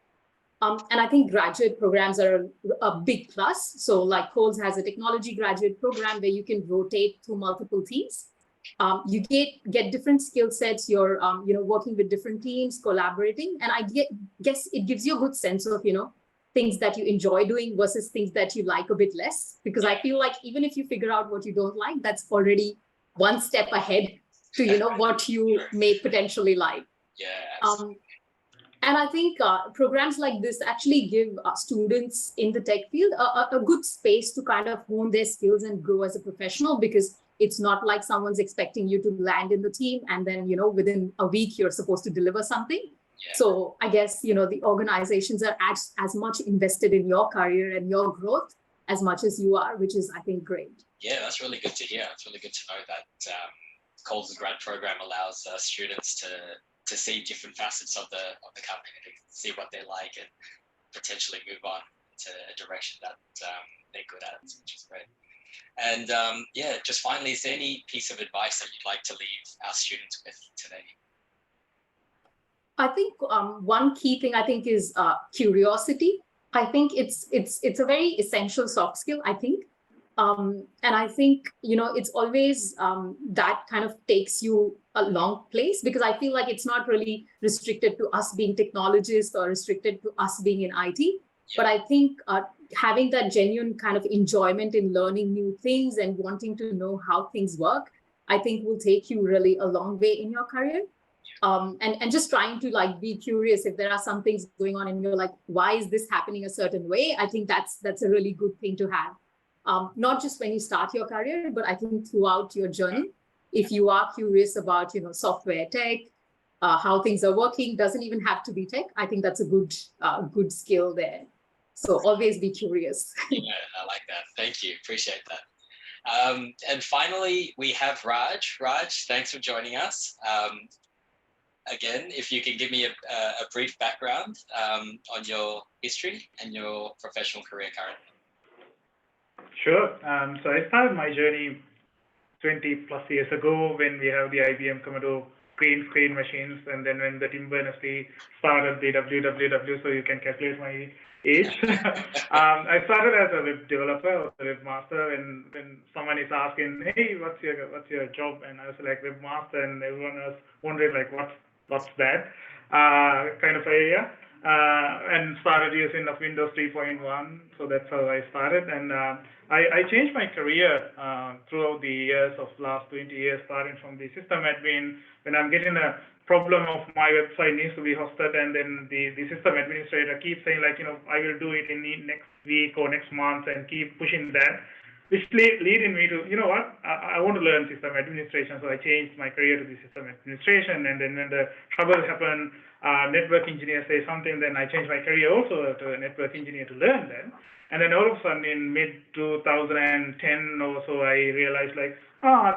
And I think graduate programs are a big plus. So like Coles has a technology graduate program where you can rotate through multiple teams. You get different skill sets. You're working with different teams, collaborating, and I guess it gives you a good sense of things that you enjoy doing versus things that you like a bit less. Because I feel like even if you figure out what you don't like, that's already one step ahead to what you may potentially like. Yeah. And I think programs like this actually give students in the tech field a good space to kind of hone their skills and grow as a professional, because it's not like someone's expecting you to land in the team and then, within a week, you're supposed to deliver something. Yeah. So I guess, the organizations are as much invested in your career and your growth as much as you are, which is, I think, great. Yeah, that's really good to hear. It's really good to know that Coles' grad program allows students to see different facets of the company, to see what they like and potentially move on to a direction that they're good at, which is great. And just finally, is there any piece of advice that you'd like to leave our students with today? I think one key thing is curiosity. I think it's a very essential soft skill, I think. And I think, it's always that kind of takes you a long place, because I feel like it's not really restricted to us being technologists or restricted to us being in IT. Yeah. But I think having that genuine kind of enjoyment in learning new things and wanting to know how things work, I think will take you really a long way in your career. And just trying to be curious if there are some things going on and you're like, why is this happening a certain way? I think that's a really good thing to have. Not just when you start your career, but I think throughout your journey, if you are curious about, software tech, how things are working, doesn't even have to be tech. I think that's a good skill there. So always be curious. Yeah, I like that. Thank you. Appreciate that. And finally, we have Raj. Raj, thanks for joining us. Again, if you can give me a brief background on your history and your professional career currently. Sure. So I started my journey 20 plus years ago when we have the IBM Commodore crane machines, and then when the Tim Berners-Lee started the WWW, so you can calculate my age. I started as a web developer, a webmaster, and when someone is asking, hey, what's your job? And I was like, webmaster, and everyone was wondering like, what's that kind of area? And started using of Windows 3.1, so that's how I started. And I changed my career throughout the years of last 20 years, starting from the system admin. When I'm getting a problem of my website needs to be hosted, and then the system administrator keeps saying like, I will do it in the next week or next month, and keep pushing that, which leading me to, I want to learn system administration. So I changed my career to the system administration. And then when the trouble happened, network engineer say something, then I changed my career also to a network engineer to learn that. And then all of a sudden in mid 2010 or so, I realized like,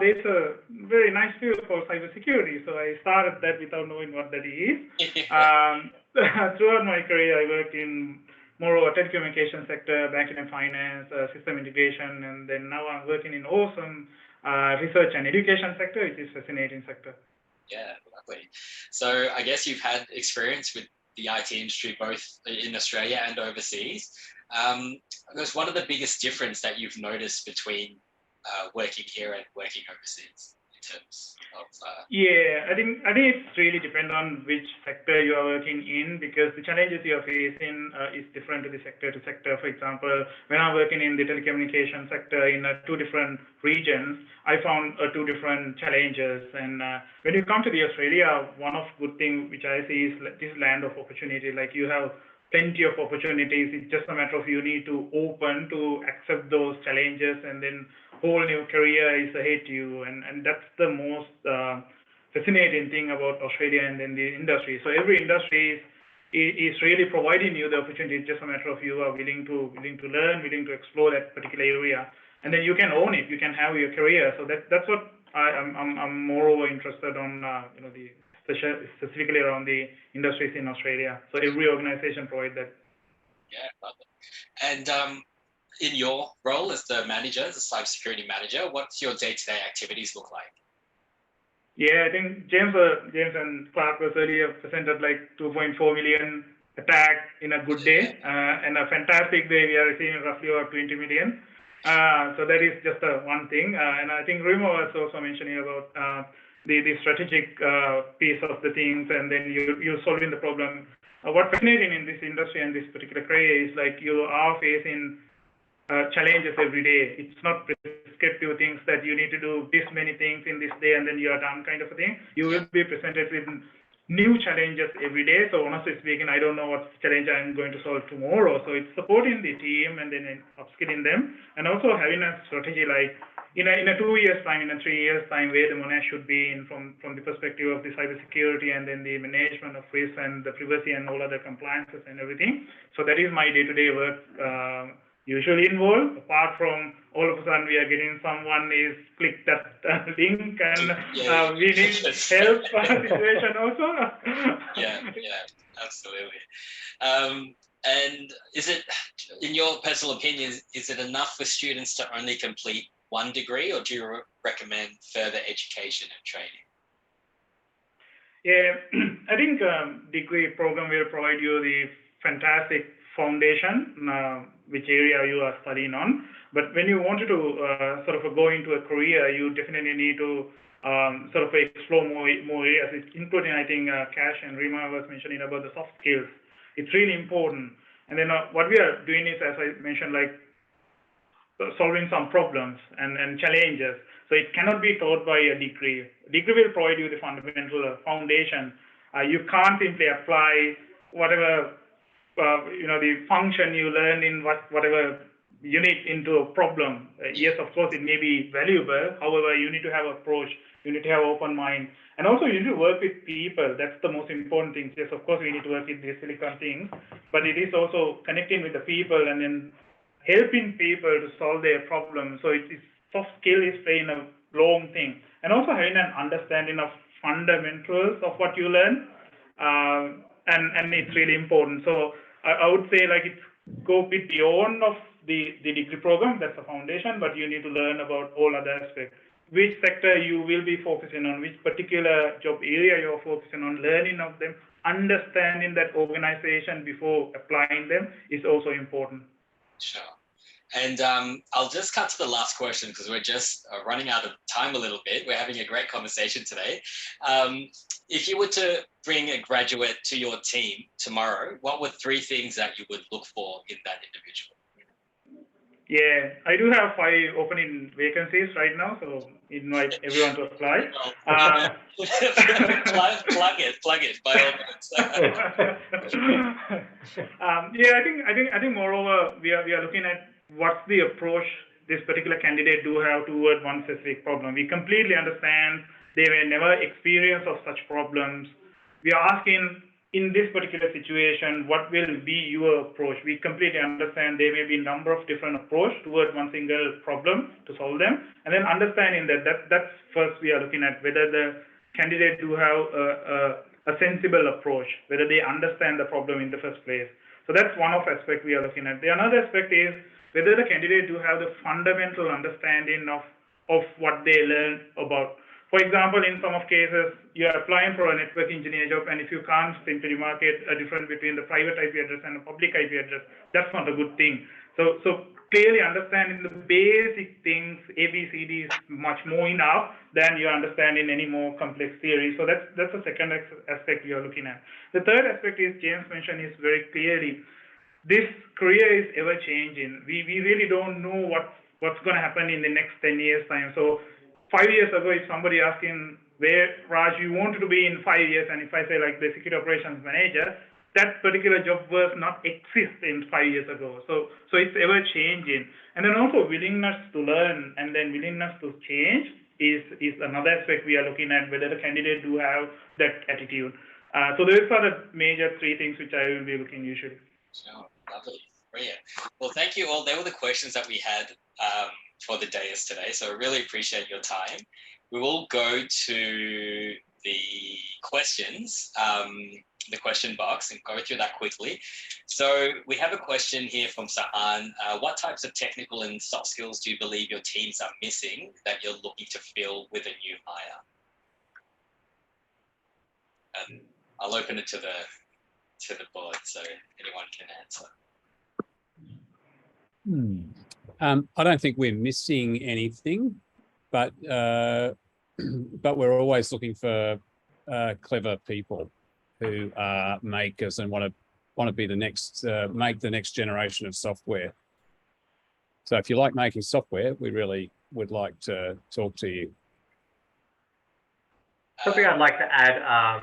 there's a very nice field called cybersecurity. So I started that without knowing what that is. Throughout my career, I worked in more of a telecommunication sector, banking and finance, system integration, and then now I'm working in awesome research and education sector, which is fascinating sector. Yeah, lovely. So I guess you've had experience with the IT industry both in Australia and overseas. I guess one of the biggest difference that you've noticed between working here and working overseas? in terms of? Yeah, I think it's really depend on which sector you are working in, because the challenges you are facing is different to the sector to sector. For example, when I'm working in the telecommunication sector in two different regions, I found two different challenges. And when you come to the Australia, one of good thing which I see is this land of opportunity. Like you have plenty of opportunities. It's just a matter of you need to open to accept those challenges, and then whole new career is ahead to you. And that's the most fascinating thing about Australia and then the industry. So every industry is really providing you the opportunity. It's just a matter of you are willing to learn, willing to explore that particular area, and then you can own it. You can have your career. So that's what I'm moreover interested on. Specifically around the industries in Australia. So every organization provides that. Yeah, love it. And in your role as the manager, the cybersecurity manager, what's your day-to-day activities look like? Yeah, I think James and Clark was earlier presented like 2.4 million attack in a good day, and a fantastic day we are receiving roughly about 20 million. So that is just one thing. And I think Reem was also mentioning about the strategic piece of the things, and then you're solving the problem. What's fascinating in this industry and this particular career is like you are facing challenges every day. It's not prescriptive things that you need to do this many things in this day and then you are done kind of a thing. You will be presented with new challenges every day. So honestly speaking, I don't know what challenge I'm going to solve tomorrow. So it's supporting the team and then upskilling them, and also having a strategy like in a 2 years time, in a 3 years time, where the Monash should be in from the perspective of the cybersecurity and then the management of risk and the privacy and all other compliances and everything. So that is my day-to-day work usually involved. Apart from all of a sudden we are getting someone is click that link and we need help situation also. Yeah, absolutely. And is it, in your personal opinion, is it enough for students to only complete one degree, or do you recommend further education and training? Yeah, I think degree program will provide you the fantastic foundation, which area you are studying on. But when you wanted to sort of go into a career, you definitely need to sort of explore more areas, including, I think, Kash and Reem was mentioning about the soft skills. It's really important. And then what we are doing is, as I mentioned, like solving some problems and challenges. So it cannot be taught by a degree. Degree will provide you the fundamental foundation. You can't simply apply whatever the function you learn in whatever unit into a problem. Yes, of course, it may be valuable. However, you need to have approach. You need to have open mind. And also, you need to work with people. That's the most important thing. Yes, of course, we need to work with these silicon things. But it is also connecting with the people and then helping people to solve their problems. So soft skill is playing a long thing. And also having an understanding of fundamentals of what you learn. And it's really important. So I would say like it's go a bit beyond of the degree program, that's the foundation, but you need to learn about all other aspects. Which sector you will be focusing on, which particular job area you're focusing on, learning of them, understanding that organization before applying them is also important. Sure. And I'll just cut to the last question because we're just running out of time a little bit. We're having a great conversation today. If you were to bring a graduate to your team tomorrow, what were 3 things that you would look for in that individual? Yeah, I do have 5 opening vacancies right now, so invite everyone to apply. Plug it by all means. Yeah, I think moreover we are looking at what's the approach this particular candidate do have toward one specific problem. We completely understand they may never experience of such problems. We are asking, in this particular situation, what will be your approach? We completely understand there may be a number of different approaches towards one single problem to solve them. And then understanding that's first we are looking at whether the candidate do have a sensible approach, whether they understand the problem in the first place. So that's one of aspect we are looking at. The another aspect is whether the candidate do have the fundamental understanding of what they learn about. For example, in some of cases, you're applying for a network engineer job, and if you can't simply demarcate a difference between the private IP address and a public IP address, that's not a good thing. So clearly understanding the basic things, ABCD is much more enough than you understanding any more complex theory. So that's the second aspect we are looking at. The third aspect is James mentioned is very clearly, this career is ever changing. We really don't know what's going to happen in the next 10 years time. So 5 years ago, if somebody asking where Raj you wanted to be in 5 years, and if I say like the security operations manager, that particular job was not exist in 5 years ago. So it's ever changing. And then also willingness to learn and then willingness to change is another aspect we are looking at, whether the candidate do have that attitude. So those are the major three things which I will be looking usually. Oh, lovely. Brilliant. Well, thank you all. They were the questions that we had for the dais today. So I really appreciate your time. We will go to the questions, the question box, and go through that quickly. So we have a question here from Sahan. What types of technical and soft skills do you believe your teams are missing that you're looking to fill with a new hire? I'll open it to the board so anyone can answer. I don't think we're missing anything, but we're always looking for clever people who are makers and want to be the next make the next generation of software. So if you like making software, we really would like to talk to you. Something I'd like to add,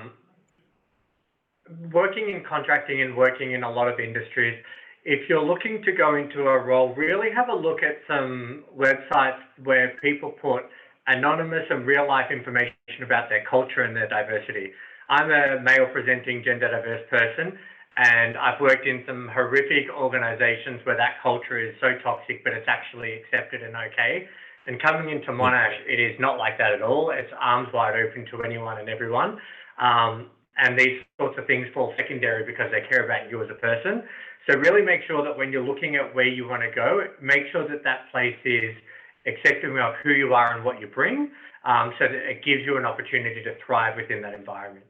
working in contracting and working in a lot of industries, if you're looking to go into a role, really have a look at some websites where people put anonymous and real life information about their culture and their diversity. I'm a male presenting gender diverse person, and I've worked in some horrific organizations where that culture is so toxic, but it's actually accepted and okay. And coming into Monash, it is not like that at all. It's arms wide open to anyone and everyone. And these sorts of things fall secondary because they care about you as a person. So really make sure that when you're looking at where you want to go, make sure that that place is accepting of who you are and what you bring, so that it gives you an opportunity to thrive within that environment.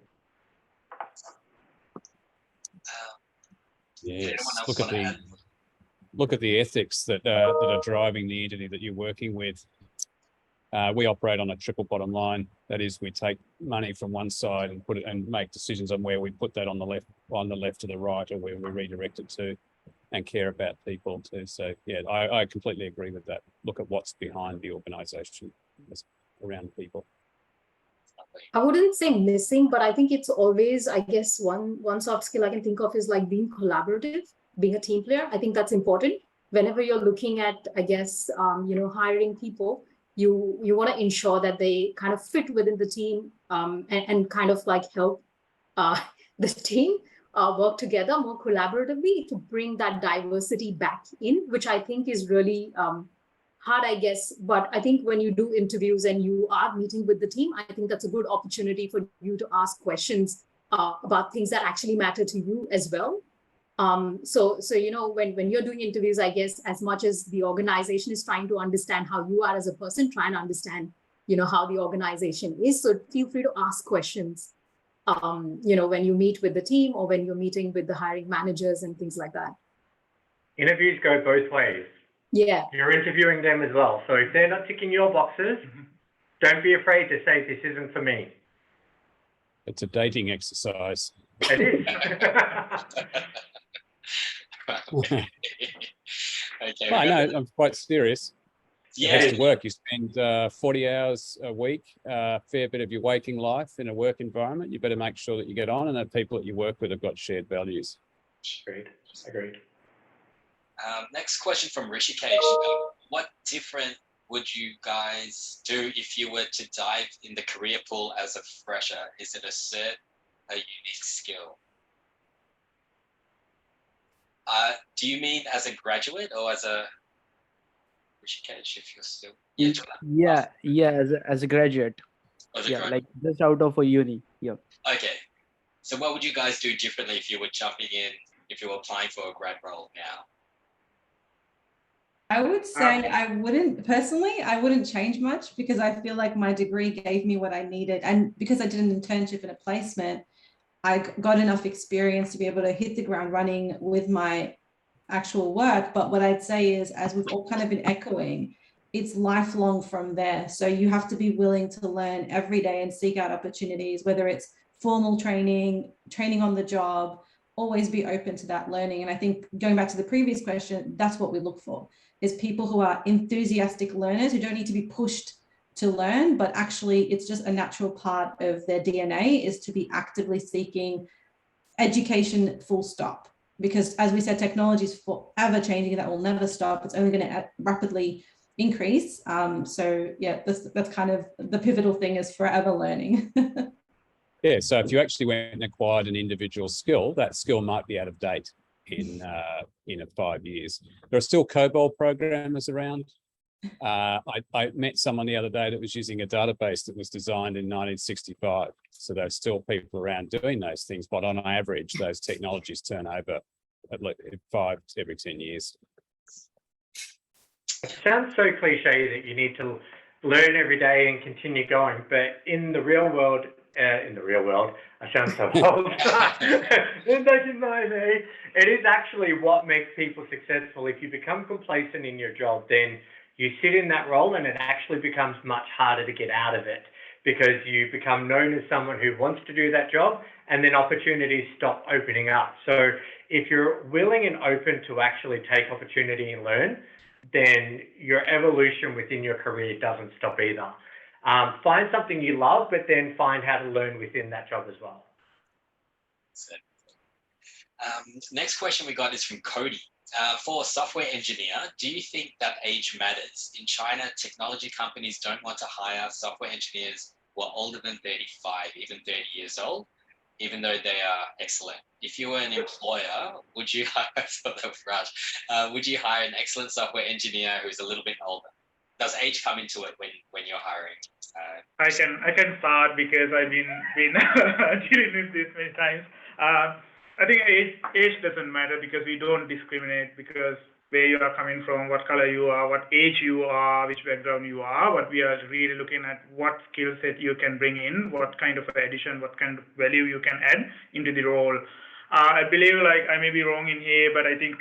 Yes, look at the ethics that are driving the entity that you're working with. We operate on a triple bottom line. That is, we take money from one side and put it and make decisions on where we put that on the left to the right, or where we redirect it to, and care about people too. So yeah, I completely agree with that. Look at what's behind the organisation around people. I wouldn't say missing, but I think it's always, I guess, one soft skill I can think of is like being collaborative, being a team player. I think that's important. Whenever you're looking at, I guess, hiring people, you want to ensure that they kind of fit within the team, and kind of like help the team work together more collaboratively to bring that diversity back in, which I think is really hard, I guess. But I think when you do interviews and you are meeting with the team, I think that's a good opportunity for you to ask questions about things that actually matter to you as well. So when you're doing interviews, I guess as much as the organization is trying to understand how you are as a person, trying to understand, how the organization is. So feel free to ask questions, when you meet with the team or when you're meeting with the hiring managers and things like that. Interviews go both ways. Yeah. You're interviewing them as well. So if they're not ticking your boxes, don't be afraid to say this isn't for me. It's a dating exercise. It is. Okay. No, I'm quite serious. Yeah. It has to work. You spend 40 hours a week, a fair bit of your waking life in a work environment. You better make sure that you get on and that people that you work with have got shared values. Agreed. Next question from Rishikesh. What different would you guys do if you were to dive in the career pool as a fresher? Is it a unique skill? Do you mean as a graduate or as a Rishikesh, if you're still? As a graduate. Graduate? Like just out of a uni. Yeah. Okay. So what would you guys do differently if you were jumping in, if you were applying for a grad role now? I would say I wouldn't change much because I feel like my degree gave me what I needed. And because I did an internship and a placement, I got enough experience to be able to hit the ground running with my actual work. But what I'd say is, as we've all kind of been echoing, it's lifelong from there. So you have to be willing to learn every day and seek out opportunities, whether it's formal training, training on the job, always be open to that learning. And I think going back to the previous question, that's what we look for, is people who are enthusiastic learners who don't need to be pushed to learn, but actually it's just a natural part of their DNA is to be actively seeking education, full stop. Because as we said, technology is forever changing, that will never stop. It's only going to rapidly increase. So yeah, that's kind of the pivotal thing, is forever learning. Yeah, so if you actually went and acquired an individual skill, that skill might be out of date in 5 years. There are still COBOL programmers around. I met someone the other day that was using a database that was designed in 1965. So there's still people around doing those things, but on average, those technologies turn over at least 5 every 10 years. It sounds so cliche that you need to learn every day and continue going, but in the real world, I sound so old. It is actually what makes people successful. If you become complacent in your job, then you sit in that role and it actually becomes much harder to get out of it, because you become known as someone who wants to do that job, and then opportunities stop opening up. So if you're willing and open to actually take opportunity and learn, then your evolution within your career doesn't stop either. Find something you love, but then find how to learn within that job as well. Next question we got is from Cody. For a software engineer, do you think that age matters? In China, technology companies don't want to hire software engineers who are older than 35, even 30 years old, even though they are excellent. If you were an employer, would you hire, would you hire an excellent software engineer who's a little bit older? Does age come into it when you're hiring? I can start because I've been dealing with this many times. I think age doesn't matter because we don't discriminate, because where you are coming from, what color you are, what age you are, which background you are. What we are really looking at, what skill set you can bring in, what kind of addition, what kind of value you can add into the role. I believe, like, I may be wrong in here, but I think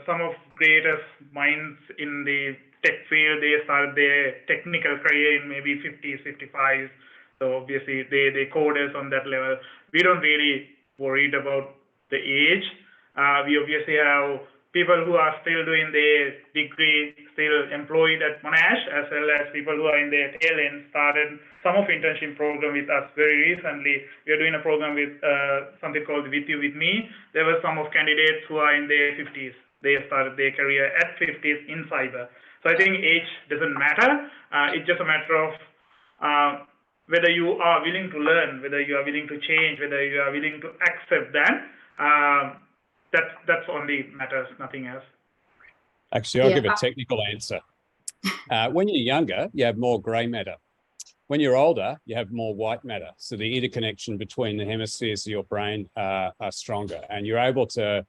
some of greatest minds in the tech field, they started their technical career in maybe 50s, 55s. So obviously they coders on that level. We don't really worried about the age. We obviously have people who are still doing their degree, still employed at Monash, as well as people who are in their tail end, started some of internship program with us very recently. We are doing a program with something called With You, With Me. There were some of candidates who are in their 50s. They started their career at 50s in cyber. So I think age doesn't matter. It's just a matter of whether you are willing to learn, whether you are willing to change, whether you are willing to accept that. That's only matters, nothing else. Actually, I'll give a technical answer. When you're younger, you have more grey matter. When you're older, you have more white matter. So the interconnection between the hemispheres of your brain are stronger, and you're able to,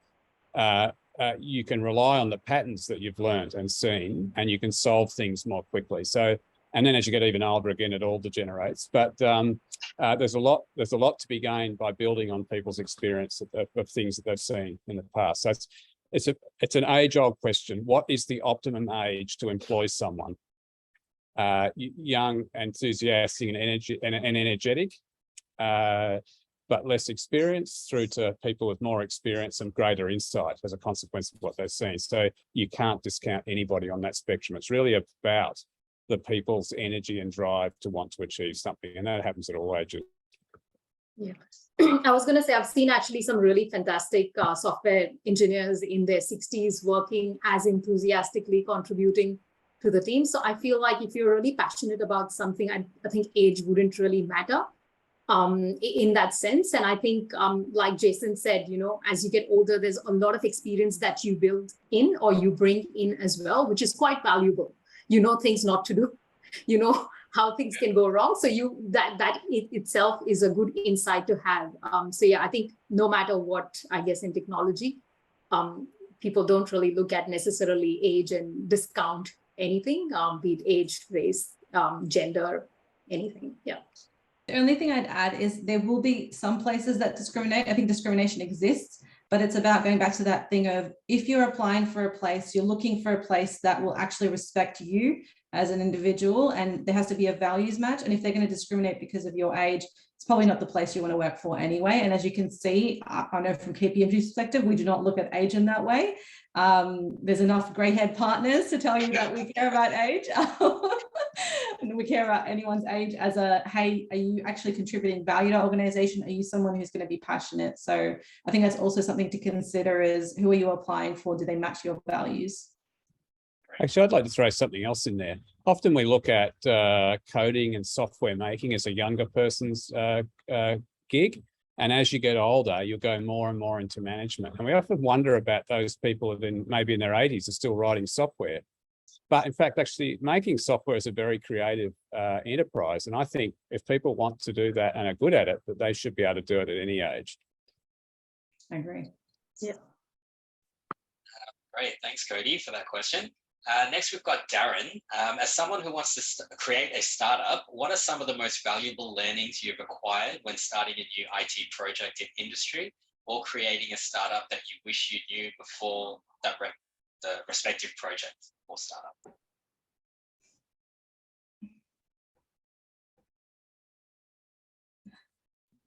you can rely on the patterns that you've learned and seen, and you can solve things more quickly. So, and then as you get even older again, it all degenerates. But there's a lot to be gained by building on people's experience of things that they've seen in the past. So it's an age-old question. What is the optimum age to employ someone? Young, enthusiastic, and energetic, but less experienced, through to people with more experience and greater insight as a consequence of what they've seen. So you can't discount anybody on that spectrum. It's really about the people's energy and drive to want to achieve something, and that happens at all ages. Yeah, I was going to say, I've seen actually some really fantastic software engineers in their 60s working as enthusiastically contributing to the team. So I feel like if you're really passionate about something, I think age wouldn't really matter in that sense. And I think, like Jason said, you know, as you get older, there's a lot of experience that you build in or you bring in as well, which is quite valuable. You know things not to do, you know how things can go wrong. So that itself is a good insight to have. So yeah, I think no matter what, I guess in technology, people don't really look at necessarily age and discount anything, be it age, race, gender, anything. Yeah. The only thing I'd add is there will be some places that discriminate. I think discrimination exists, but it's about going back to that thing of if you're applying for a place, you're looking for a place that will actually respect you as an individual, and there has to be a values match. And if they're going to discriminate because of your age, it's probably not the place you want to work for anyway. And as you can see, I know from Kpmg's perspective, we do not look at age in that way. There's enough grey-haired partners to tell you that we care about age. And we care about anyone's age as a, hey, are you actually contributing value to our organization? Are you someone who's going to be passionate? So I think that's also something to consider is who are you applying for? Do they match your values? Actually, I'd like to throw something else in there. Often we look at coding and software making as a younger person's gig. And as you get older, you'll go more and more into management. And we often wonder about those people that maybe in their 80s are still writing software. But in fact, actually making software is a very creative enterprise. And I think if people want to do that and are good at it, that they should be able to do it at any age. I agree. Yeah. Great. Thanks, Cody, for that question. Next, we've got Darren. As someone who wants to create a startup, what are some of the most valuable learnings you've acquired when starting a new IT project in industry or creating a startup that you wish you knew before the respective project or startup?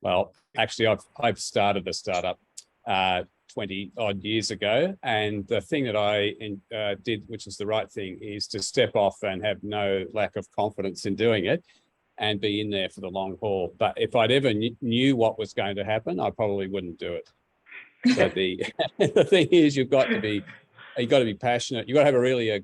Well, actually, I've started a startup 20 odd years ago. And the thing that I did, which is the right thing, is to step off and have no lack of confidence in doing it and be in there for the long haul. But if I'd ever knew what was going to happen, I probably wouldn't do it. So the thing is, you've got to be passionate. You've got to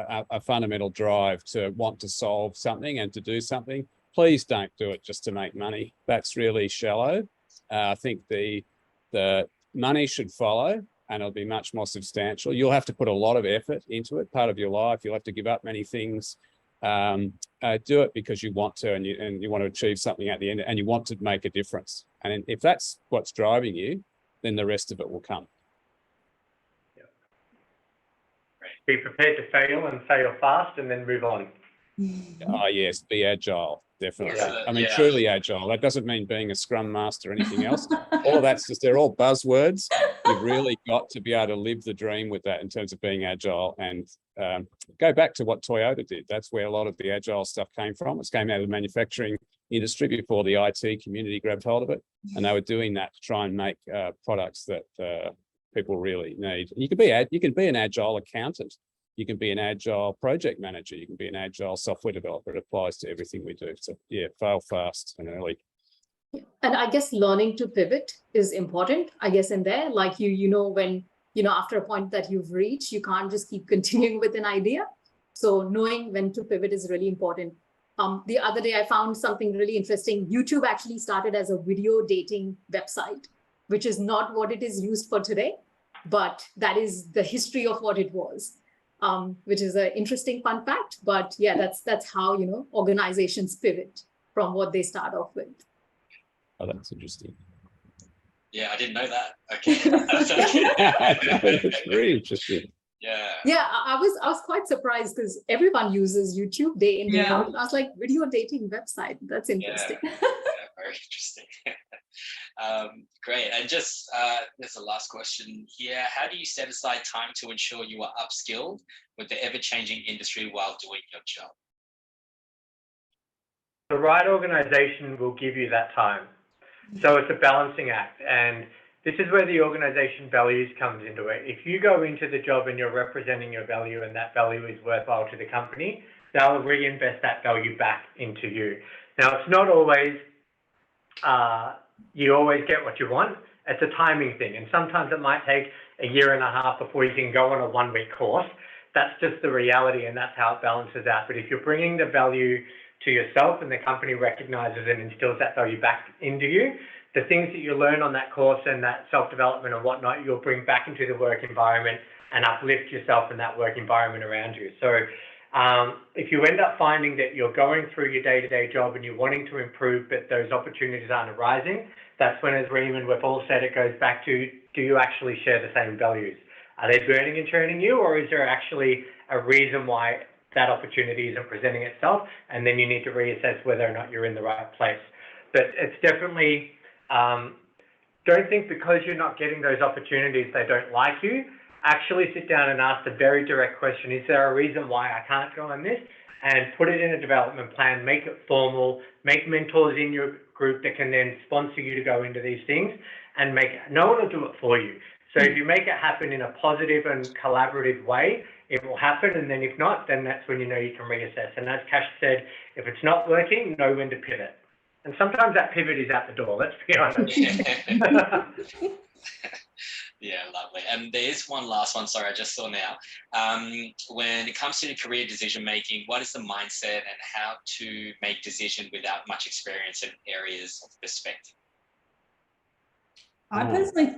have a fundamental drive to want to solve something and to do something. Please don't do it just to make money. That's really shallow. I think the money should follow and it'll be much more substantial. You'll have to put a lot of effort into it, part of your life. You'll have to give up many things. Do it because you want to and you want to achieve something at the end and you want to make a difference. And if that's what's driving you, then the rest of it will come. Yeah. Be prepared to fail and fail fast and then move on. Oh, yes, be agile. Definitely. Yeah. I mean, truly agile. That doesn't mean being a scrum master or anything else. All of that's just, they're all buzzwords. You've really got to be able to live the dream with that in terms of being agile and go back to what Toyota did. That's where a lot of the agile stuff came from. It came out of the manufacturing industry before the IT community grabbed hold of it. And they were doing that to try and make products that people really need. You can be an agile accountant. You can be an agile project manager. You can be an agile software developer. It applies to everything we do. So yeah, fail fast and early. And I guess learning to pivot is important, I guess, in there. Like when, after a point that you've reached, you can't just keep continuing with an idea. So knowing when to pivot is really important. The other day, I found something really interesting. YouTube actually started as a video dating website, which is not what it is used for today, but that is the history of what it was. Which is an interesting fun fact, but yeah, that's how organizations pivot from what they start off with. Oh, that's interesting. Yeah, I didn't know that. Okay, that's very interesting. Yeah. Yeah, I was quite surprised because everyone uses YouTube day in day out. I was like, video dating website. That's interesting. Yeah, very interesting. Great. And just there's a last question here. How do you set aside time to ensure you are upskilled with the ever-changing industry while doing your job? The right organization will give you that time. So it's a balancing act. And this is where the organization values comes into it. If you go into the job and you're representing your value and that value is worthwhile to the company, they'll reinvest that value back into you. Now, it's not always you always get what you want. It's a timing thing. And sometimes it might take a year and a half before you can go on a 1-week course. That's just the reality, and that's how it balances out. But if you're bringing the value to yourself and the company recognizes and instills that value back into you, the things that you learn on that course and that self-development and whatnot, you'll bring back into the work environment and uplift yourself in that work environment around you. So if you end up finding that you're going through your day-to-day job and you're wanting to improve, but those opportunities aren't arising, that's when, as Reem and we've all said, it goes back to, do you actually share the same values? Are they burning and churning you, or is there actually a reason why that opportunity isn't presenting itself? And then you need to reassess whether or not you're in the right place. But it's definitely, don't think because you're not getting those opportunities, they don't like you. Actually sit down and ask the very direct question, is there a reason why I can't go on this? And put it in a development plan, make it formal, make mentors in your group that can then sponsor you to go into these things, and no one will do it for you. So if you make it happen in a positive and collaborative way, it will happen. And then if not, then that's when you know you can reassess. And as Kash said, if it's not working, know when to pivot. And sometimes that pivot is out the door, let's be honest. Yeah, lovely. And there's one last one, sorry, I just saw now. When it comes to career decision making, what is the mindset and how to make decision without much experience in areas of perspective? I personally,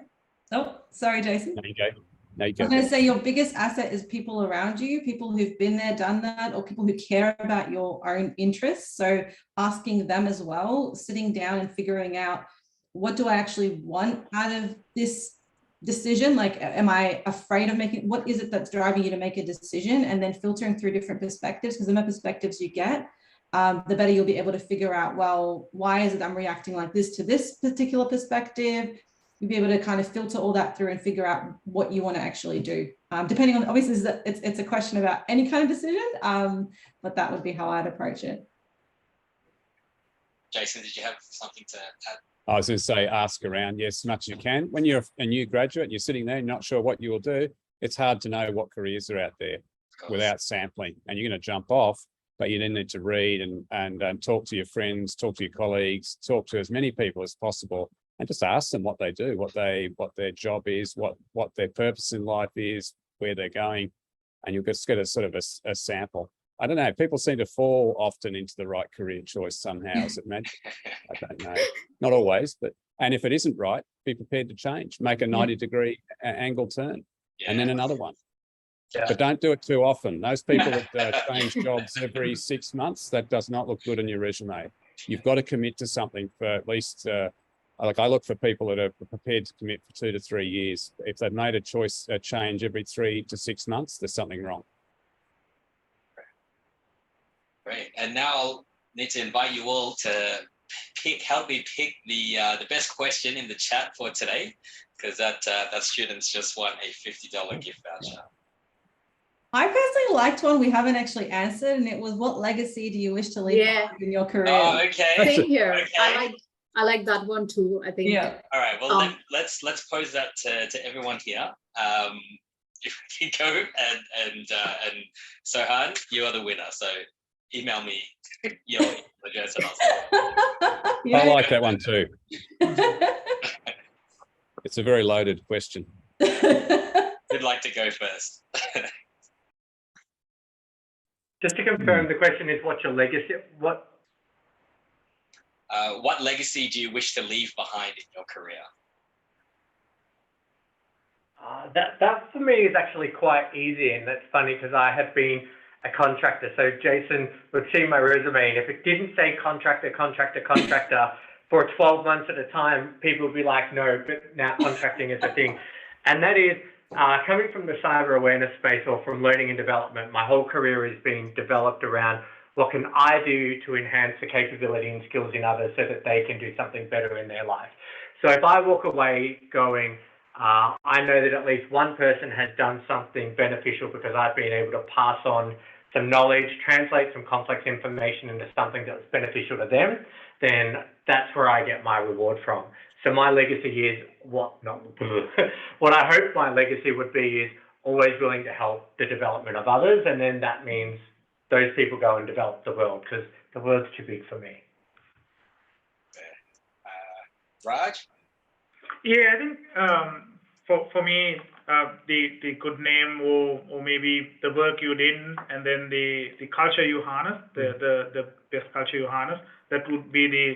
oh, sorry, Jason. There you go. There you go. I'm going to say your biggest asset is people around you, people who've been there, done that, or people who care about your own interests. So asking them as well, sitting down and figuring out, what do I actually want out of this decision? Like, am I afraid of making, what is it that's driving you to make a decision? And then filtering through different perspectives, because the more perspectives you get, the better you'll be able to figure out, well, why is it I'm reacting like this to this particular perspective? You'll be able to kind of filter all that through and figure out what you want to actually do. Depending on, obviously, it's a question about any kind of decision, but that would be how I'd approach it. Jason, did you have something to add? I was going to say, ask around, yes, as much as you can. When you're a new graduate, you're sitting there, you're not sure what you will do. It's hard to know what careers are out there without sampling, and you're going to jump off, but you then need to read and talk to your friends, talk to your colleagues, talk to as many people as possible, and just ask them what they do, what their job is, what their purpose in life is, where they're going, and you'll just get a sort of a sample. I don't know. People seem to fall often into the right career choice somehow. Is it magic? I don't know. Not always, and if it isn't right, be prepared to change. Make a 90-degree angle turn, and then another one. Yeah. But don't do it too often. Those people that change jobs every 6 months, that does not look good on your resume. You've got to commit to something for at least. Like I look for people that are prepared to commit for 2 to 3 years. If they've made a change every 3 to 6 months, there's something wrong. Great. And now I'll need to invite you all to help me pick the best question in the chat for today, because that students just won a $50 gift voucher. I personally liked one we haven't actually answered, and it was, what legacy do you wish to leave in your career? Oh, okay. Same here. Okay. I like that one too, I think. Yeah. All right. Well, let's pose that to everyone here. If we can go and Sohan, you are the winner. So email me your address and I like that one too. It's a very loaded question. Who'd like to go first? Just to confirm, the question is, what's your legacy? What legacy do you wish to leave behind in your career? That for me is actually quite easy, and that's funny because I have been a contractor. So Jason would see my resume, and if it didn't say contractor for 12 months at a time, people would be like, no, but now contracting is a thing. And that is coming from the cyber awareness space or from learning and development. My whole career has been developed around what can I do to enhance the capability and skills in others so that they can do something better in their life. So if I walk away going, I know that at least one person has done something beneficial because I've been able to pass on some knowledge, translate some complex information into something that's beneficial to them, then that's where I get my reward from. So my legacy is what I hope my legacy would be is always willing to help the development of others. And then that means those people go and develop the world, because the world's too big for me. Raj? Yeah, I think for me, the good name or maybe the work you did, and then the culture you harness, the best culture you harness, that would be the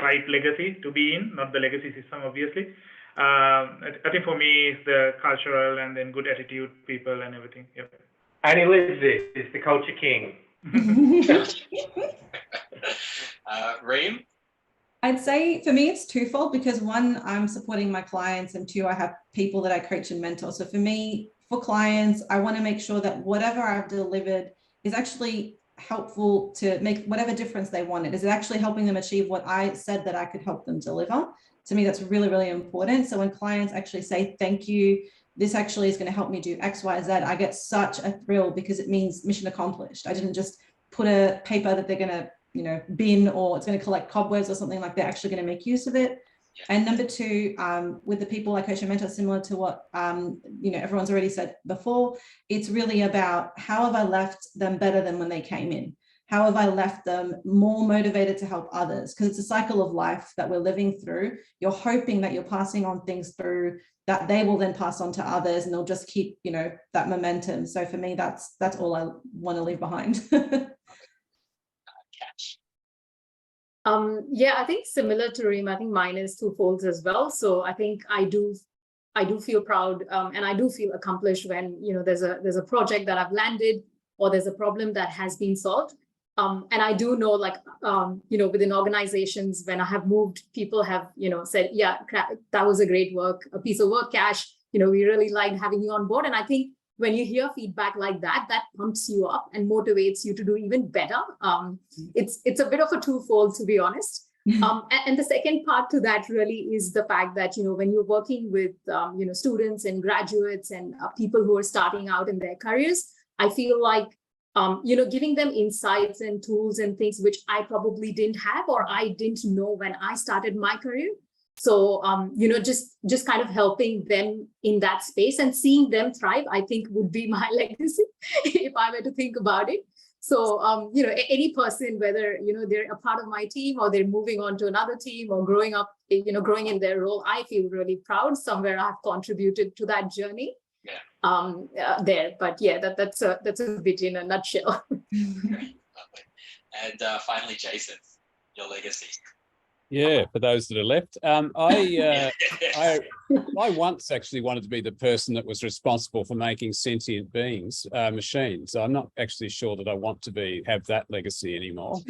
right legacy to be in, not the legacy system, obviously. I think for me, it's the cultural and then good attitude, people and everything. Yep. And he lives it. He's the culture king. Reem? I'd say for me, it's twofold, because one, I'm supporting my clients, and two, I have people that I coach and mentor. So for me, for clients. I want to make sure that whatever I've delivered is actually helpful to make whatever difference they wanted. Is it actually helping them achieve what I said that I could help them deliver? To me, that's really, really important. So when clients actually say, thank you, this actually is going to help me do X, Y, Z, I get such a thrill because it means mission accomplished. I didn't just put a paper that they're going to, you know, bin, or it's going to collect cobwebs or something. Like, they're actually going to make use of it. And number two, with the people I coach and mentor, similar to what you know, everyone's already said before, it's really about how have I left them better than when they came in? How have I left them more motivated to help others? Because it's a cycle of life that we're living through. You're hoping that you're passing on things through that they will then pass on to others, and they'll just keep, you know, that momentum. So for me, that's all I want to leave behind. Yeah, I think similar to Reem, I think mine is twofold as well. So I think I do feel proud and I do feel accomplished when, you know, there's a project that I've landed, or there's a problem that has been solved. And I do know, like, you know, within organizations, when I have moved, people have, you know, said, yeah, that was a great work, a piece of work, Kash, you know, we really liked having you on board. And I think when you hear feedback like that, that pumps you up and motivates you to do even better. It's a bit of a twofold, to be honest. And the second part to that really is the fact that, you know, when you're working with, you know, students and graduates and people who are starting out in their careers, I feel like, you know, giving them insights and tools and things which I probably didn't have, or I didn't know when I started my career. So, you know, just kind of helping them in that space and seeing them thrive, I think would be my legacy if I were to think about it. So, you know, any person, whether, you know, they're a part of my team or they're moving on to another team or growing up, you know, growing in their role, I feel really proud somewhere I've contributed to that journey. There, but yeah, that's a bit in a nutshell. Great, lovely. And finally, Jason, your legacy. Yeah, for those that are left, I once actually wanted to be the person that was responsible for making sentient beings, machines. I'm not actually sure that I want to have that legacy anymore.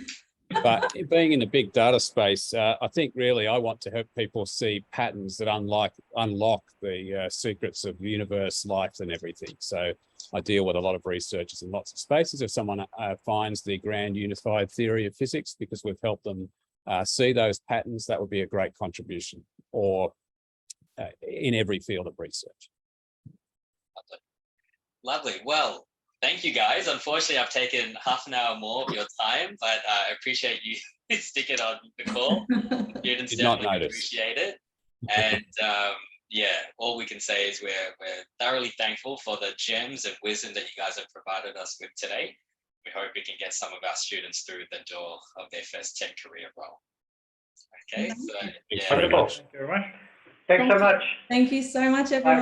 But being in the big data space, I think really I want to help people see patterns that unlock the secrets of the universe, life, and everything. So I deal with a lot of researchers in lots of spaces. If someone finds the grand unified theory of physics because we've helped them see those patterns, that would be a great contribution, or in every field of research. Lovely. Well, thank you, guys. Unfortunately, I've taken half an hour more of your time, but I appreciate you sticking on the call. Students definitely appreciate it. And yeah, all we can say is we're thoroughly thankful for the gems of wisdom that you guys have provided us with today. We hope we can get some of our students through the door of their first tech career role. Okay, so yeah. Wonderful. Thank you very much. Thanks so much. Thank you so much, everyone.